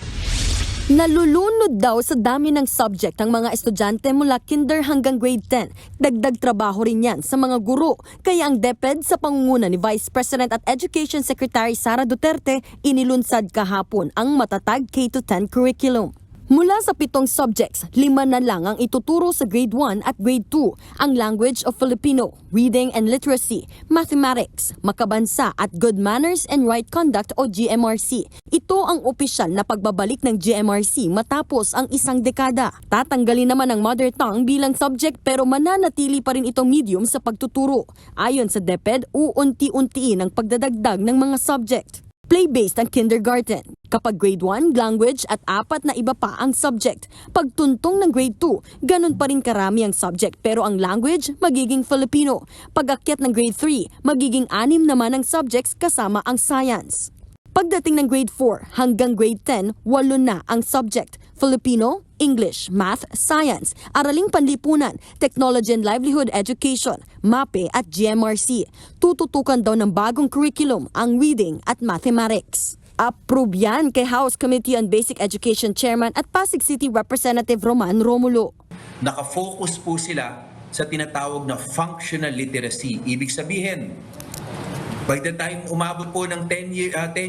Nalulunod daw sa dami ng subject ang mga estudyante mula kinder hanggang grade 10. Dagdag trabaho rin yan sa mga guro. Kaya ang DepEd sa pangunguna ni Vice President at Education Secretary Sara Duterte inilunsad kahapon ang matatag K-10 curriculum. Mula sa 7 subjects, 5 na lang ang ituturo sa grade 1 at grade 2, ang language of Filipino, reading and literacy, mathematics, makabansa at good manners and right conduct o GMRC. Ito ang opisyal na pagbabalik ng GMRC matapos ang isang dekada. Tatanggalin naman ang mother tongue bilang subject pero mananatili pa rin itong medium sa pagtuturo. Ayon sa DepEd, uunti-untiin ang pagdadagdag ng mga subject. Play-based ang kindergarten. Kapag grade 1, language at 4 na iba pa ang subject. Pagtuntong ng grade 2, ganun pa rin karami ang subject pero ang language magiging Filipino. Pag-akyat ng grade 3, magiging 6 naman ang subjects kasama ang science. Pagdating ng grade 4 hanggang grade 10, 8 na ang subject. Filipino, English, Math, Science, Araling Panlipunan, Technology and Livelihood Education, MAPE at GMRC. Tututukan daw ng bagong curriculum ang reading at mathematics. Approve yan kay House Committee on Basic Education Chairman at Pasig City Representative Roman Romulo. Nakafocus po sila sa tinatawag na functional literacy. Ibig sabihin, pagdating umabot po ng 10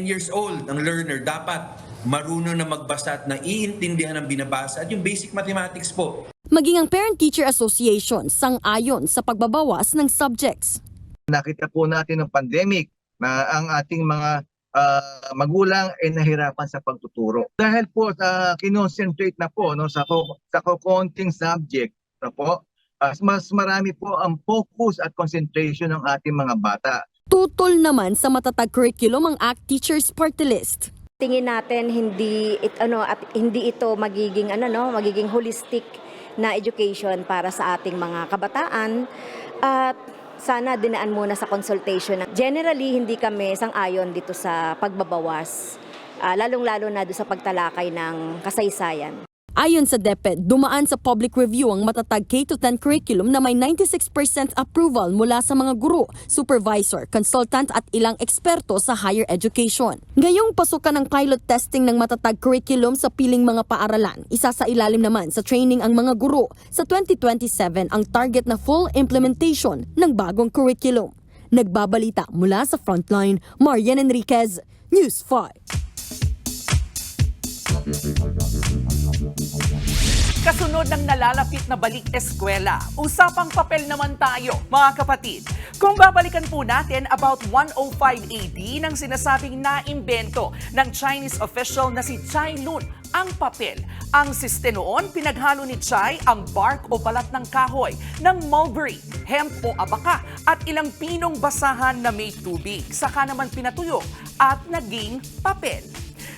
years old, ang learner dapat marunong na magbasa at naiintindihan ang binabasa at yung basic mathematics po. Maging ang Parent-Teacher Association sang-ayon sa pagbabawas ng subjects. Nakita po natin ng pandemic na ang ating mga magulang ay nahirapan sa pagtuturo. Dahil po kinonsentrate na po sa konting subject na po, mas marami po ang focus at concentration ng ating mga bata. Tutol naman sa matatag curriculum ang ACT Teachers Party List. Tingin natin hindi ito magiging magiging holistic na education para sa ating mga kabataan at sana dinaan muna sa consultation. Generally hindi kami sang-ayon dito sa pagbabawas, lalong-lalo na doon sa pagtalakay ng kasaysayan. Ayon sa DepEd, dumaan sa public review ang matatag K-10 curriculum na may 96% approval mula sa mga guro, supervisor, consultant at ilang eksperto sa higher education. Ngayong pasukan ng pilot testing ng matatag curriculum sa piling mga paaralan, isa sa ilalim naman sa training ang mga guro. Sa 2027 ang target na full implementation ng bagong curriculum. Nagbabalita mula sa Frontline, Marian Enriquez, News 5. Kasunod ng nalalapit na balik eskwela, usapang papel naman tayo, mga kapatid. Kung babalikan po natin about 105 AD nang sinasabing naimbento ng Chinese official na si Cai Lun ang papel. Ang siste noon, pinaghalo ni Cai ang bark o balat ng kahoy, ng mulberry, hemp o abaka at ilang pinong basahan na may tubig. Saka naman pinatuyo at naging papel.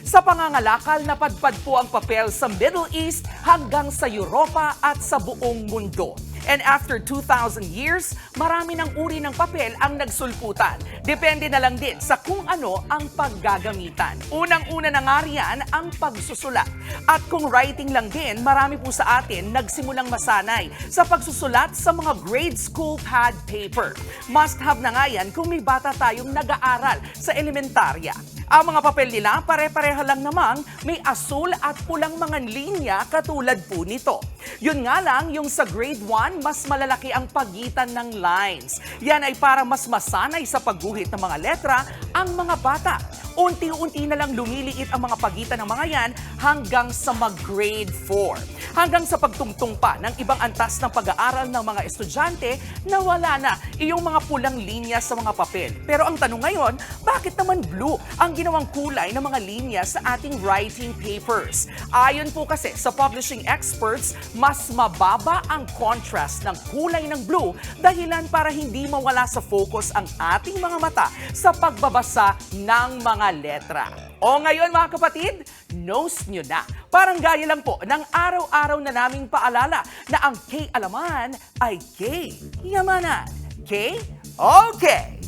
Sa pangangalakal, napadpad po ang papel sa Middle East hanggang sa Europa at sa buong mundo. And after 2,000 years, marami ng uri ng papel ang nagsulputan. Depende na lang din sa kung ano ang paggagamitan. Unang-una na nga riyan ang pagsusulat. At kung writing lang din, marami po sa atin nagsimulang masanay sa pagsusulat sa mga grade school pad paper. Must have na nga yan kung may bata tayong nag-aaral sa elementarya. Ang mga papel nila pare-pareho lang namang may asul at pulang mga linya katulad po nito. Yun nga lang, yung sa grade 1, mas malalaki ang pagitan ng lines. Yan ay para mas masanay sa pagguhit ng mga letra ang mga bata. Unti-unti na lang lumiliit ang mga pagitan ng mga yan hanggang sa mag-grade 4. Hanggang sa pagtungtong pa ng ibang antas ng pag-aaral ng mga estudyante na wala na iyong mga pulang linya sa mga papel. Pero ang tanong ngayon, bakit naman blue ang ginawang kulay ng mga linya sa ating writing papers? Ayon po kasi sa publishing experts, mas mababa ang contrast ng kulay ng blue dahilan para hindi mawala sa focus ang ating mga mata sa pagbabasa ng mga letra. O ngayon mga kapatid, nose nyo na. Parang gaya lang po ng araw-araw na naming paalala na ang K-alaman ay K-yamanan. K? Okay!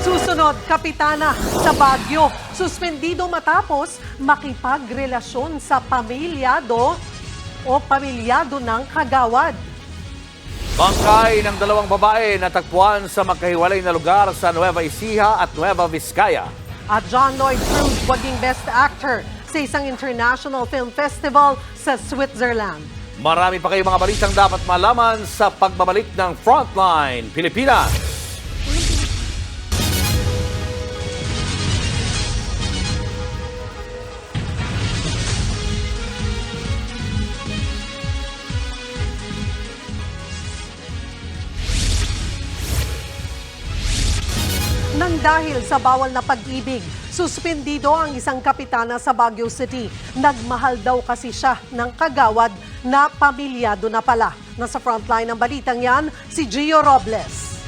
Susunod, Kapitana sa Baguio. Suspendido matapos makipagrelasyon sa pamilyado o pamilyado ng kagawad. Bangkay ng dalawang babae natagpuan sa magkahiwalay na lugar sa Nueva Ecija at Nueva Vizcaya. At John Lloyd Cruz maging Best Actor sa isang international film festival sa Switzerland. Marami pa kayong mga balitang dapat malaman sa pagbabalik ng Frontline Pilipinas. Nang dahil sa bawal na pag-ibig, suspendido ang isang kapitana sa Baguio City. Nagmahal daw kasi siya ng kagawad na pamilyado na pala. Nasa frontline ng balitang yan, si Gio Robles.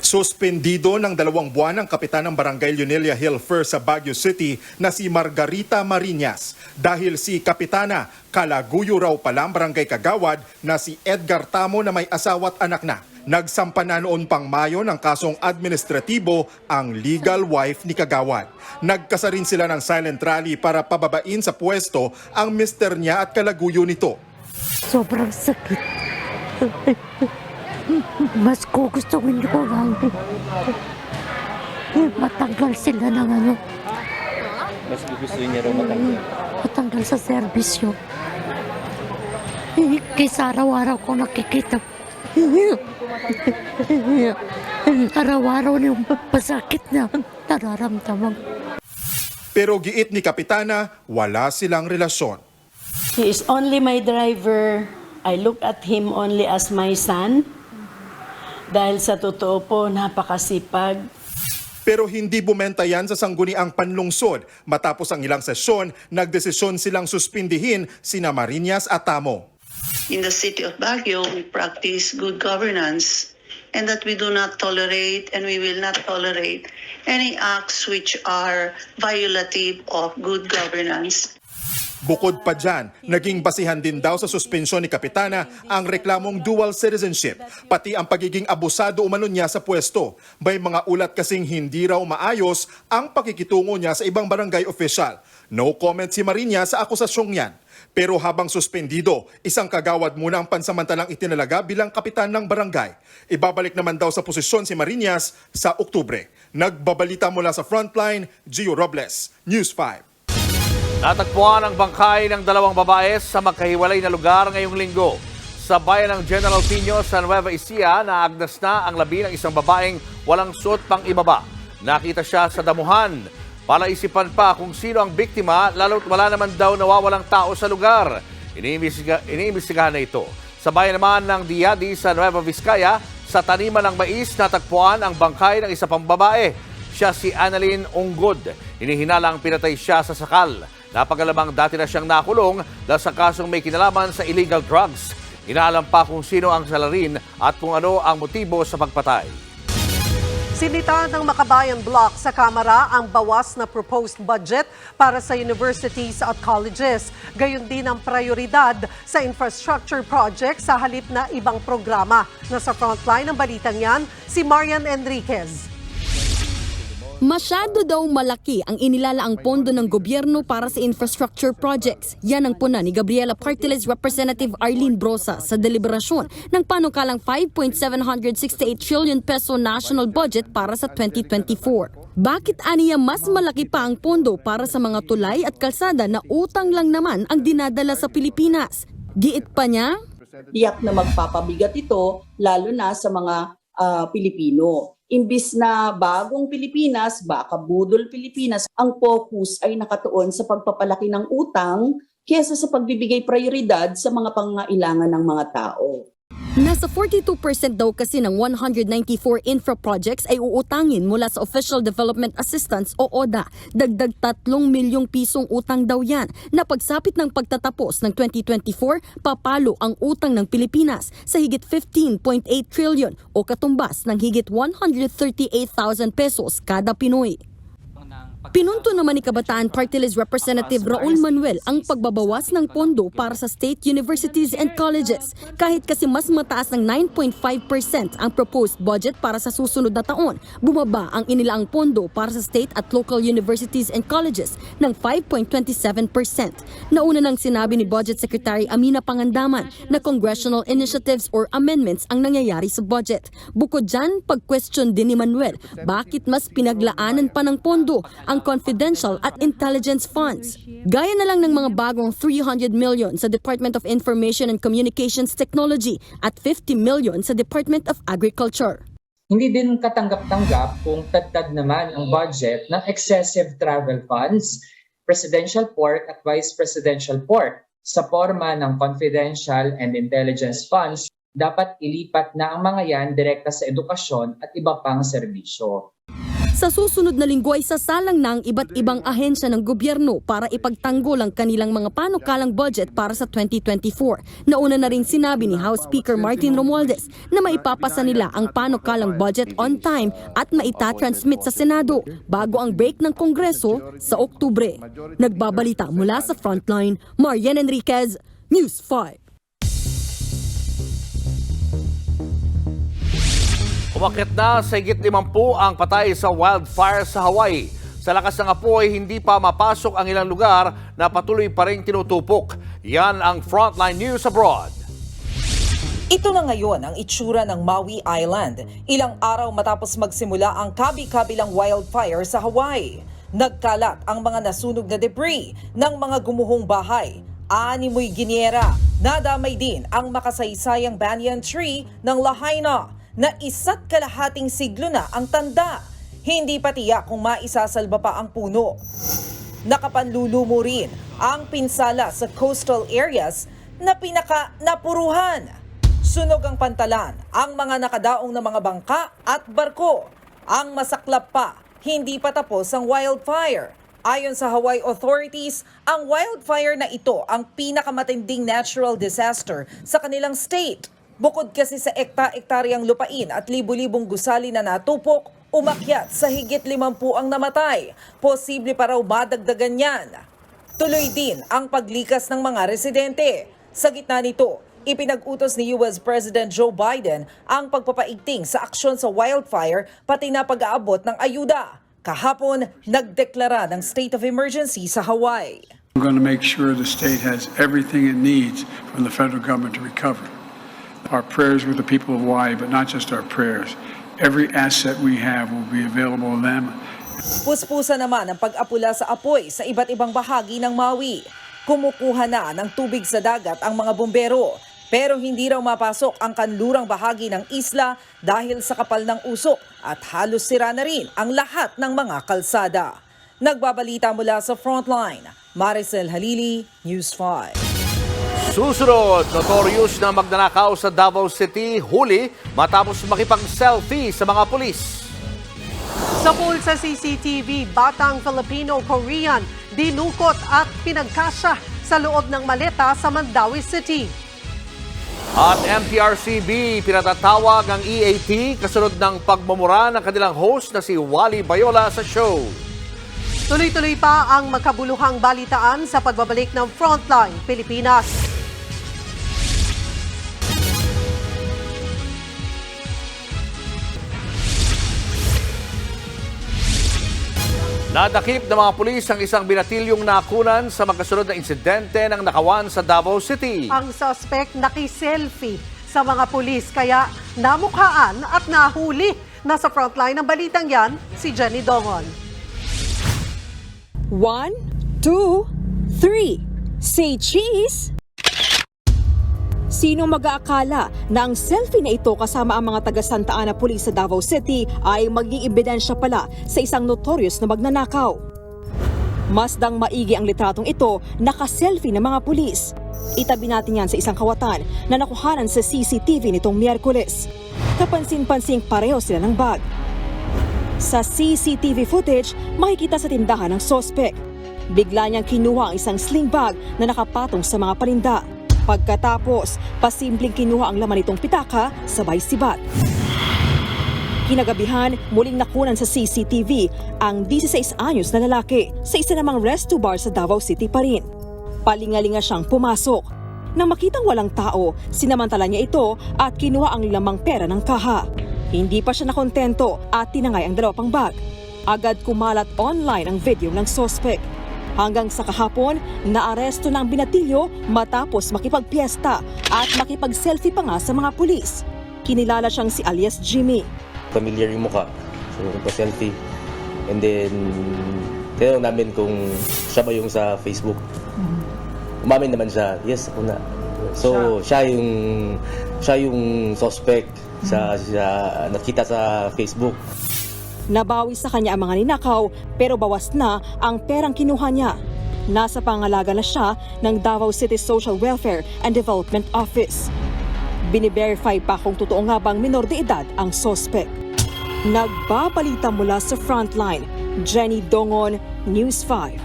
Suspendido ng 2 buwan ang kapitan ng Barangay Leonelia Hill First sa Baguio City na si Margarita Marinas dahil si kapitana kalaguyo raw pala ang barangay kagawad na si Edgar Tamo na may asawa at anak na. Nagsampa na noon pang Mayo ng kasong administratibo ang legal wife ni kagawad. Nagkasa rin sila ng silent rally para pababain sa pwesto ang mister niya at kalaguyo nito. Sobrang sakit. Mas gugustuhin ko lang matanggal sila ng ano. Mas gugustuhin niya raw matanggal? Matanggal sa serbisyo. Kaysa araw-araw ko nakikita. Araw-araw yung pasakit na nararamdaman. Pero giit ni kapitana, wala silang relasyon. He is only my driver. I look at him only as my son. Dahil sa totoo po, napakasipag. Pero hindi bumenta yan sa sangguniang panlungsod. Matapos ang ilang sesyon, nagdesisyon silang suspindihin sina Marinas at Tamo. In the city of Baguio, we practice good governance and that we do not tolerate and we will not tolerate any acts which are violative of good governance. Bukod pa dyan, naging basihan din daw sa suspensyon ni Kapitana ang reklamong dual citizenship, pati ang pagiging abusado umano niya sa pwesto. May mga ulat kasing hindi raw maayos ang pakikitungo niya sa ibang barangay official. No comment si Marinas sa akusasyong yan. Pero habang suspendido, isang kagawad muna ang pansamantalang itinalaga bilang kapitan ng barangay. Ibabalik naman daw sa posisyon si Marinas sa Oktubre. Nagbabalita mula sa Frontline, Gio Robles, News 5. Natagpuan ang bangkay ng 2 babae sa magkahiwalay na lugar ngayong linggo. Sa bayan ng General Piño sa Nueva Ecija, naagnas na ang labi ng isang babaeng walang suot pang ibaba. Nakita siya sa damuhan. Palaisipan pa kung sino ang biktima, lalo't wala naman daw nawawalang tao sa lugar. Iniimbestigahan na ito. Sa bayan naman ng Diadi sa Nueva Vizcaya, sa taniman ng mais, natagpuan ang bangkay ng isa pang babae. Siya si Annalyn Unggod. Hinihinalang pinatay siya sa sakal. Napagalamang dati na siyang nakulong dahil sa kasong may kinalaman sa illegal drugs. Inaalam pa kung sino ang salarin at kung ano ang motibo sa pagpatay. Sinita ng Makabayan Block sa Kamara ang bawas na proposed budget para sa universities at colleges. Gayon din ang prioridad sa infrastructure project sa halip na ibang programa. Nasa frontline ng balitang yan, si Marian Enriquez. Masyado daw malaki ang inilalaang pondo ng gobyerno para sa infrastructure projects. Yan ang puna ni Gabriela Partiles Representative Arlene Brosa sa deliberasyon ng panukalang 5.768 trillion peso national budget para sa 2024. Bakit aniya mas malaki pa ang pondo para sa mga tulay at kalsada na utang lang naman ang dinadala sa Pilipinas? Giit pa niya, tiyak na magpapabigat ito lalo na sa mga Pilipino. Imbis na bagong Pilipinas, baka budol Pilipinas, ang focus ay nakatuon sa pagpapalaki ng utang kesa sa pagbibigay prioridad sa mga pangangailangan ng mga tao. Nasa 42% daw kasi ng 194 infra projects ay uutangin mula sa Official Development Assistance o ODA. Dagdag 3 milyong pisong utang daw yan. Na pagsapit ng pagtatapos ng 2024, papalo ang utang ng Pilipinas sa higit 15.8 trillion o katumbas ng higit 138,000 pesos kada Pinoy. Pinunto naman ni Kabataan Party List Representative Raul Manuel ang pagbabawas ng pondo para sa state universities and colleges. Kahit kasi mas mataas ng 9.5% ang proposed budget para sa susunod na taon, bumaba ang inilaang pondo para sa state at local universities and colleges ng 5.27%. Nauna nang sinabi ni Budget Secretary Amina Pangandaman na congressional initiatives or amendments ang nangyayari sa budget. Bukod dyan, pag-question din ni Manuel, bakit mas pinaglaanan pa ng pondo ang confidential at intelligence funds. Gaya na lang ng mga bagong 300 million sa Department of Information and Communications Technology at 50 million sa Department of Agriculture. Hindi din katanggap-tanggap kung tagtad naman ang budget ng excessive travel funds, presidential pork at vice presidential pork sa forma ng confidential and intelligence funds. Dapat ilipat na ang mga yan direkta sa edukasyon at iba pang serbisyo. Sa susunod na linggo ay sasalang na ang iba't ibang ahensya ng gobyerno para ipagtanggol ang kanilang mga panukalang budget para sa 2024. Nauna na rin sinabi ni House Speaker Martin Romualdez na maipapasa nila ang panukalang budget on time at maitatransmit sa Senado bago ang break ng Kongreso sa Oktubre. Nagbabalita mula sa Frontline, Marian Enriquez, News 5. Umakyat na sa higit 50 ang patay sa wildfire sa Hawaii. Sa lakas ng apoy, hindi pa mapasok ang ilang lugar na patuloy pa rin tinutupok. Yan ang Frontline News Abroad. Ito na ngayon ang itsura ng Maui Island. Ilang araw matapos magsimula ang kabi-kabilang wildfire sa Hawaii. Nagkalat ang mga nasunog na debris ng mga gumuhong bahay. 6 ginyera. Nadamay din ang makasaysayang banyan tree ng Lahaina na 1.5 siglo na ang tanda. Hindi pa tiyak kung maisasalba pa ang puno. Nakapanlulumo rin ang pinsala sa coastal areas na pinaka-napuruhan. Sunog ang pantalan, ang mga nakadaong na mga bangka at barko. Ang masaklap pa, hindi pa tapos ang wildfire. Ayon sa Hawaii authorities, ang wildfire na ito ang pinakamatinding natural disaster sa kanilang state. Bukod kasi sa ekta-ektaryang lupain at libu-libong gusali na natupok, umakyat sa higit 50 ang namatay. Posible pa raw madagdagan yan. Tuloy din ang paglikas ng mga residente. Sa gitna nito, ipinag-utos ni US President Joe Biden ang pagpapaigting sa aksyon sa wildfire pati na pag-aabot ng ayuda. Kahapon, nagdeklara ng state of emergency sa Hawaii. We're going to make sure the state has everything it needs from the federal government to recover. Our prayers with the people of Hawaii, but not just our prayers. Every asset we have will be available to them. Puspusa naman ang pag-apula sa apoy sa iba't ibang bahagi ng Maui. Kumukuha na ng tubig sa dagat ang mga bumbero, pero hindi raw mapasok ang kanlurang bahagi ng isla dahil sa kapal ng usok at halos sira na rin ang lahat ng mga kalsada. Nagbabalita mula sa Frontline, Maricel Halili, News 5. Susunod, notorious na magnanakaw sa Davao City, huli matapos makipag-selfie sa mga pulis. Sa pool sa CCTV, batang Filipino-Korean dinukot at pinagkasya sa loob ng maleta sa Mandawi City. At MTRCB, pinatatawag ang EAT kasunod ng pagmumura ng kanilang host na si Wally Bayola sa show. Tuloy-tuloy pa ang magkabuluhang balitaan sa pagbabalik ng Frontline Pilipinas. Nadakip ng mga pulis ang isang binatilyong nakunan sa magkasunod na insidente ng nakawan sa Davao City. Ang suspect nakiselfie sa mga pulis kaya namukhaan at nahuli. Nasa frontline ng balitang yan, si Jenny Dongon. 1, 2, 3. Say cheese! Sino mag-aakala na ang selfie na ito kasama ang mga taga Santa Ana Police sa Davao City ay maging ebidensya pala sa isang notorious na magnanakaw? Masdang maigi ang litratong ito, naka-selfie ng mga pulis. Itabi natin yan sa isang kawatan na nakuhanan sa CCTV nitong Miyerkules. Kapansin-pansing pareho sila ng bag. Sa CCTV footage, makikita sa tindahan ng sospek. Bigla niyang kinuha ang isang sling bag na nakapatong sa mga paninda. Pagkatapos, pasimpleng kinuha ang laman nitong pitaka, sabay sibat. Kinagabihan, muling nakunan sa CCTV ang 16 anyos na lalaki sa isa namang resto bar sa Davao City pa rin. Palingalinga siyang pumasok. Nang makitang walang tao, sinamantala niya ito at kinuha ang lamang pera ng kaha. Hindi pa siya nakontento at tinangay ang 2 pang bag. Agad kumalat online ang video ng sospek. Hanggang sa kahapon, naaresto ng binatilyo matapos makipagpiesta at makipag-selfie pa nga sa mga pulis. Kinilala siyang si alias Jimmy. Familiar yung mukha, so pa-selfie. And then, tinanong namin kung siya ba yung sa Facebook. Umamin naman siya, yes, ako na. So, siya yung suspect sa nakita sa Facebook. Nabawi sa kanya ang mga ninakaw pero bawas na ang perang kinuha niya. Nasa pangalaga na siya ng Davao City Social Welfare and Development Office. Bini-verify pa kung totoo nga bang minor de edad ang suspect. Nagbabalita mula sa frontline, Jenny Dongon, News 5.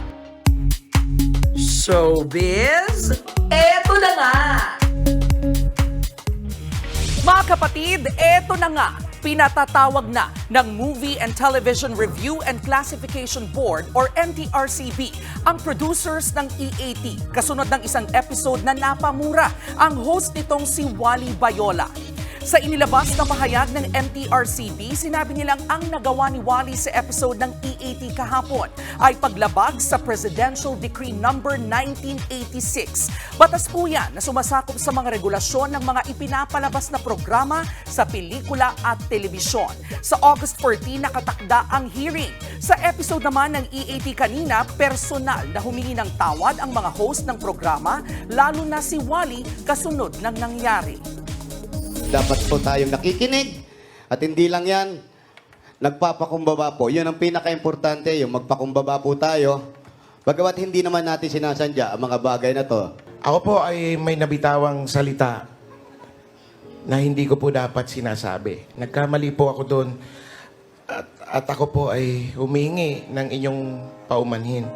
Showbiz, eto na nga! Mga kapatid, eto na nga! Pinatatawag na ng Movie and Television Review and Classification Board or MTRCB ang producers ng EAT kasunod ng isang episode na napamura ang host nitong si Wally Bayola. Sa inilabas na pahayag ng MTRCB, sinabi nilang ang nagawa ni Wally sa episode ng EAT kahapon ay paglabag sa Presidential Decree No. 1986. Batas po yan na sumasakop sa mga regulasyon ng mga ipinapalabas na programa sa pelikula at telebisyon. Sa August 14, nakatakda ang hearing. Sa episode naman ng EAT kanina, personal na humingi ng tawad ang mga host ng programa, lalo na si Wally kasunod ng nangyari. Dapat po tayong nakikinig at hindi lang yan, nagpapakumbaba po. Yun ang pinaka-importante, yung magpakumbaba po tayo. Bagamat hindi naman natin sinasandya ang mga bagay na to. Ako po ay may nabitawang salita na hindi ko po dapat sinasabi. Nagkamali po ako doon at ako po ay humingi ng inyong paumanhin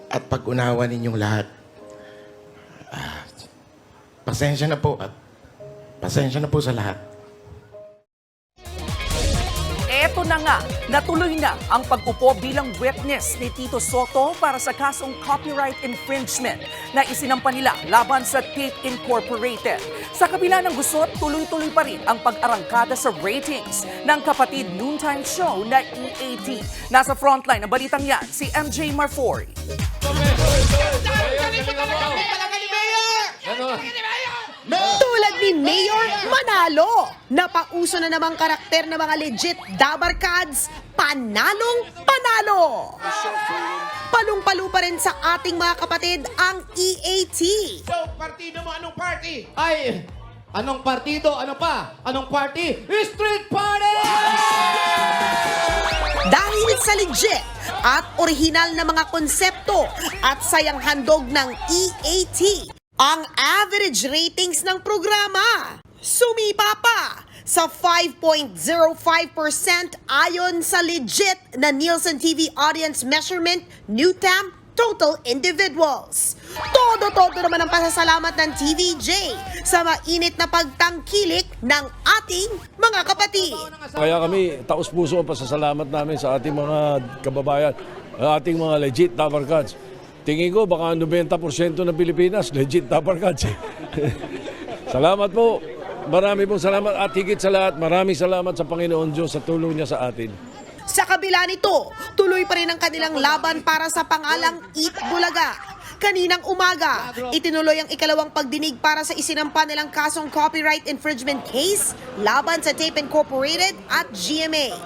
at pag-unawa ninyong lahat. Pasensya na po at pasensya na po sa lahat. Eto na nga, natuloy na ang pag-upo bilang witness ni Tito Soto para sa kasong copyright infringement na isinampa nila laban sa Tape Incorporated. Sa kabila ng gusot, tuloy-tuloy pa rin ang pag-arangkada sa ratings ng kapatid noontime show na EAT. Nasa frontline ng balitang yan, si MJ Marfori. Tulad ni Mayor Manalo, napauso na namang karakter ng mga legit Dabarkads, panalong panalo. Palong-palo pa rin sa ating mga kapatid ang EAT. So, partido mo anong party? Ay, anong partido? Ano pa? Anong party? Street Party! Dahil sa legit at orihinal na mga konsepto at sayang handog ng EAT, ang average ratings ng programa sumipa pa sa 5.05% ayon sa legit na Nielsen TV Audience Measurement Newtam Total Individuals. Todo-todo naman ang pasasalamat ng TVJ sa mainit na pagtangkilik ng ating mga kapatid. Kaya kami, taos-puso ang pasasalamat namin sa ating mga kababayan, ating mga legit Dabarkads. Tingin ko baka 90% ng Pilipinas, legit Dabarkads. Salamat po. Marami pong salamat at higit sa lahat, maraming salamat sa Panginoon Diyos sa tulong niya sa atin. Sa kabila nito, tuloy pa rin ang kanilang laban para sa pangalang Eat Bulaga. Kaninang umaga, itinuloy ang ikalawang pagdinig para sa isinampa nilang kasong copyright infringement case laban sa Tape Incorporated at GMA.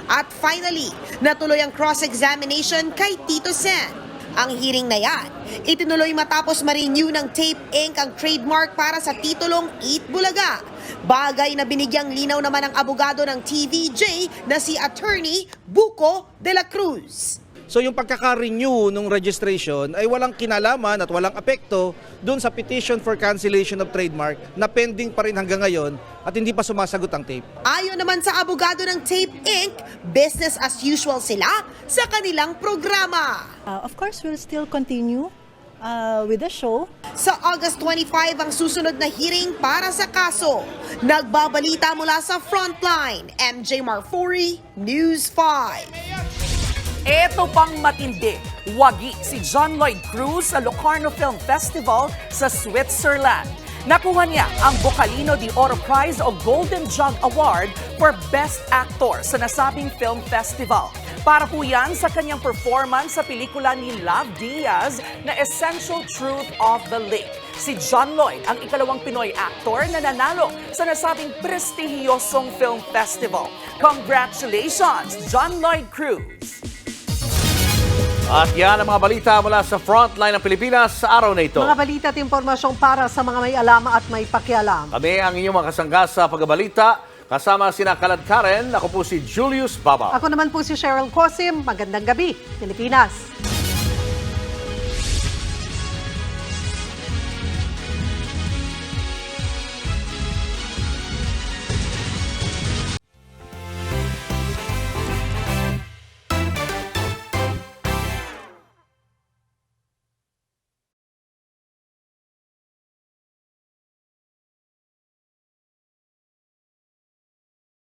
At finally, natuloy ang cross-examination kay Tito Sen. Ang hearing na yan, itinuloy matapos ma-renew ng Tape Inc. ang trademark para sa titulong Eat Bulaga. Bagay na binigyang linaw naman ang abogado ng TVJ na si Attorney Buko de la Cruz. So yung pagkaka-renew ng registration ay walang kinalaman at walang apekto dun sa petition for cancellation of trademark na pending pa rin hanggang ngayon at hindi pa sumasagot ang Tape. Ayon naman sa abogado ng Tape Inc., business as usual sila sa kanilang programa. Of course, we'll still continue with the show. Sa August 25 ang susunod na hearing para sa kaso. Nagbabalita mula sa Frontline, MJ Marfori, News 5. Eto pang matindi, wagi si John Lloyd Cruz sa Locarno Film Festival sa Switzerland. Nakuha niya ang Bocalino de Oro Prize o Golden Jug Award for Best Actor sa nasabing film festival. Para po yan sa kanyang performance sa pelikula ni Love Diaz na Essential Truth of the Lake. Si John Lloyd ang ikalawang Pinoy actor na nanalo sa nasabing prestihiyosong film festival. Congratulations, John Lloyd Cruz! At yan ang mga balita mula sa frontline ng Pilipinas sa araw na ito. Mga balita at impormasyong para sa mga may alam at may pakialam. Kami ang inyong mga kasangga sa pagbabalita. Kasama sina Kalad Karen, ako po si Julius Baba. Ako naman po si Cheryl Cosim. Magandang gabi, Pilipinas.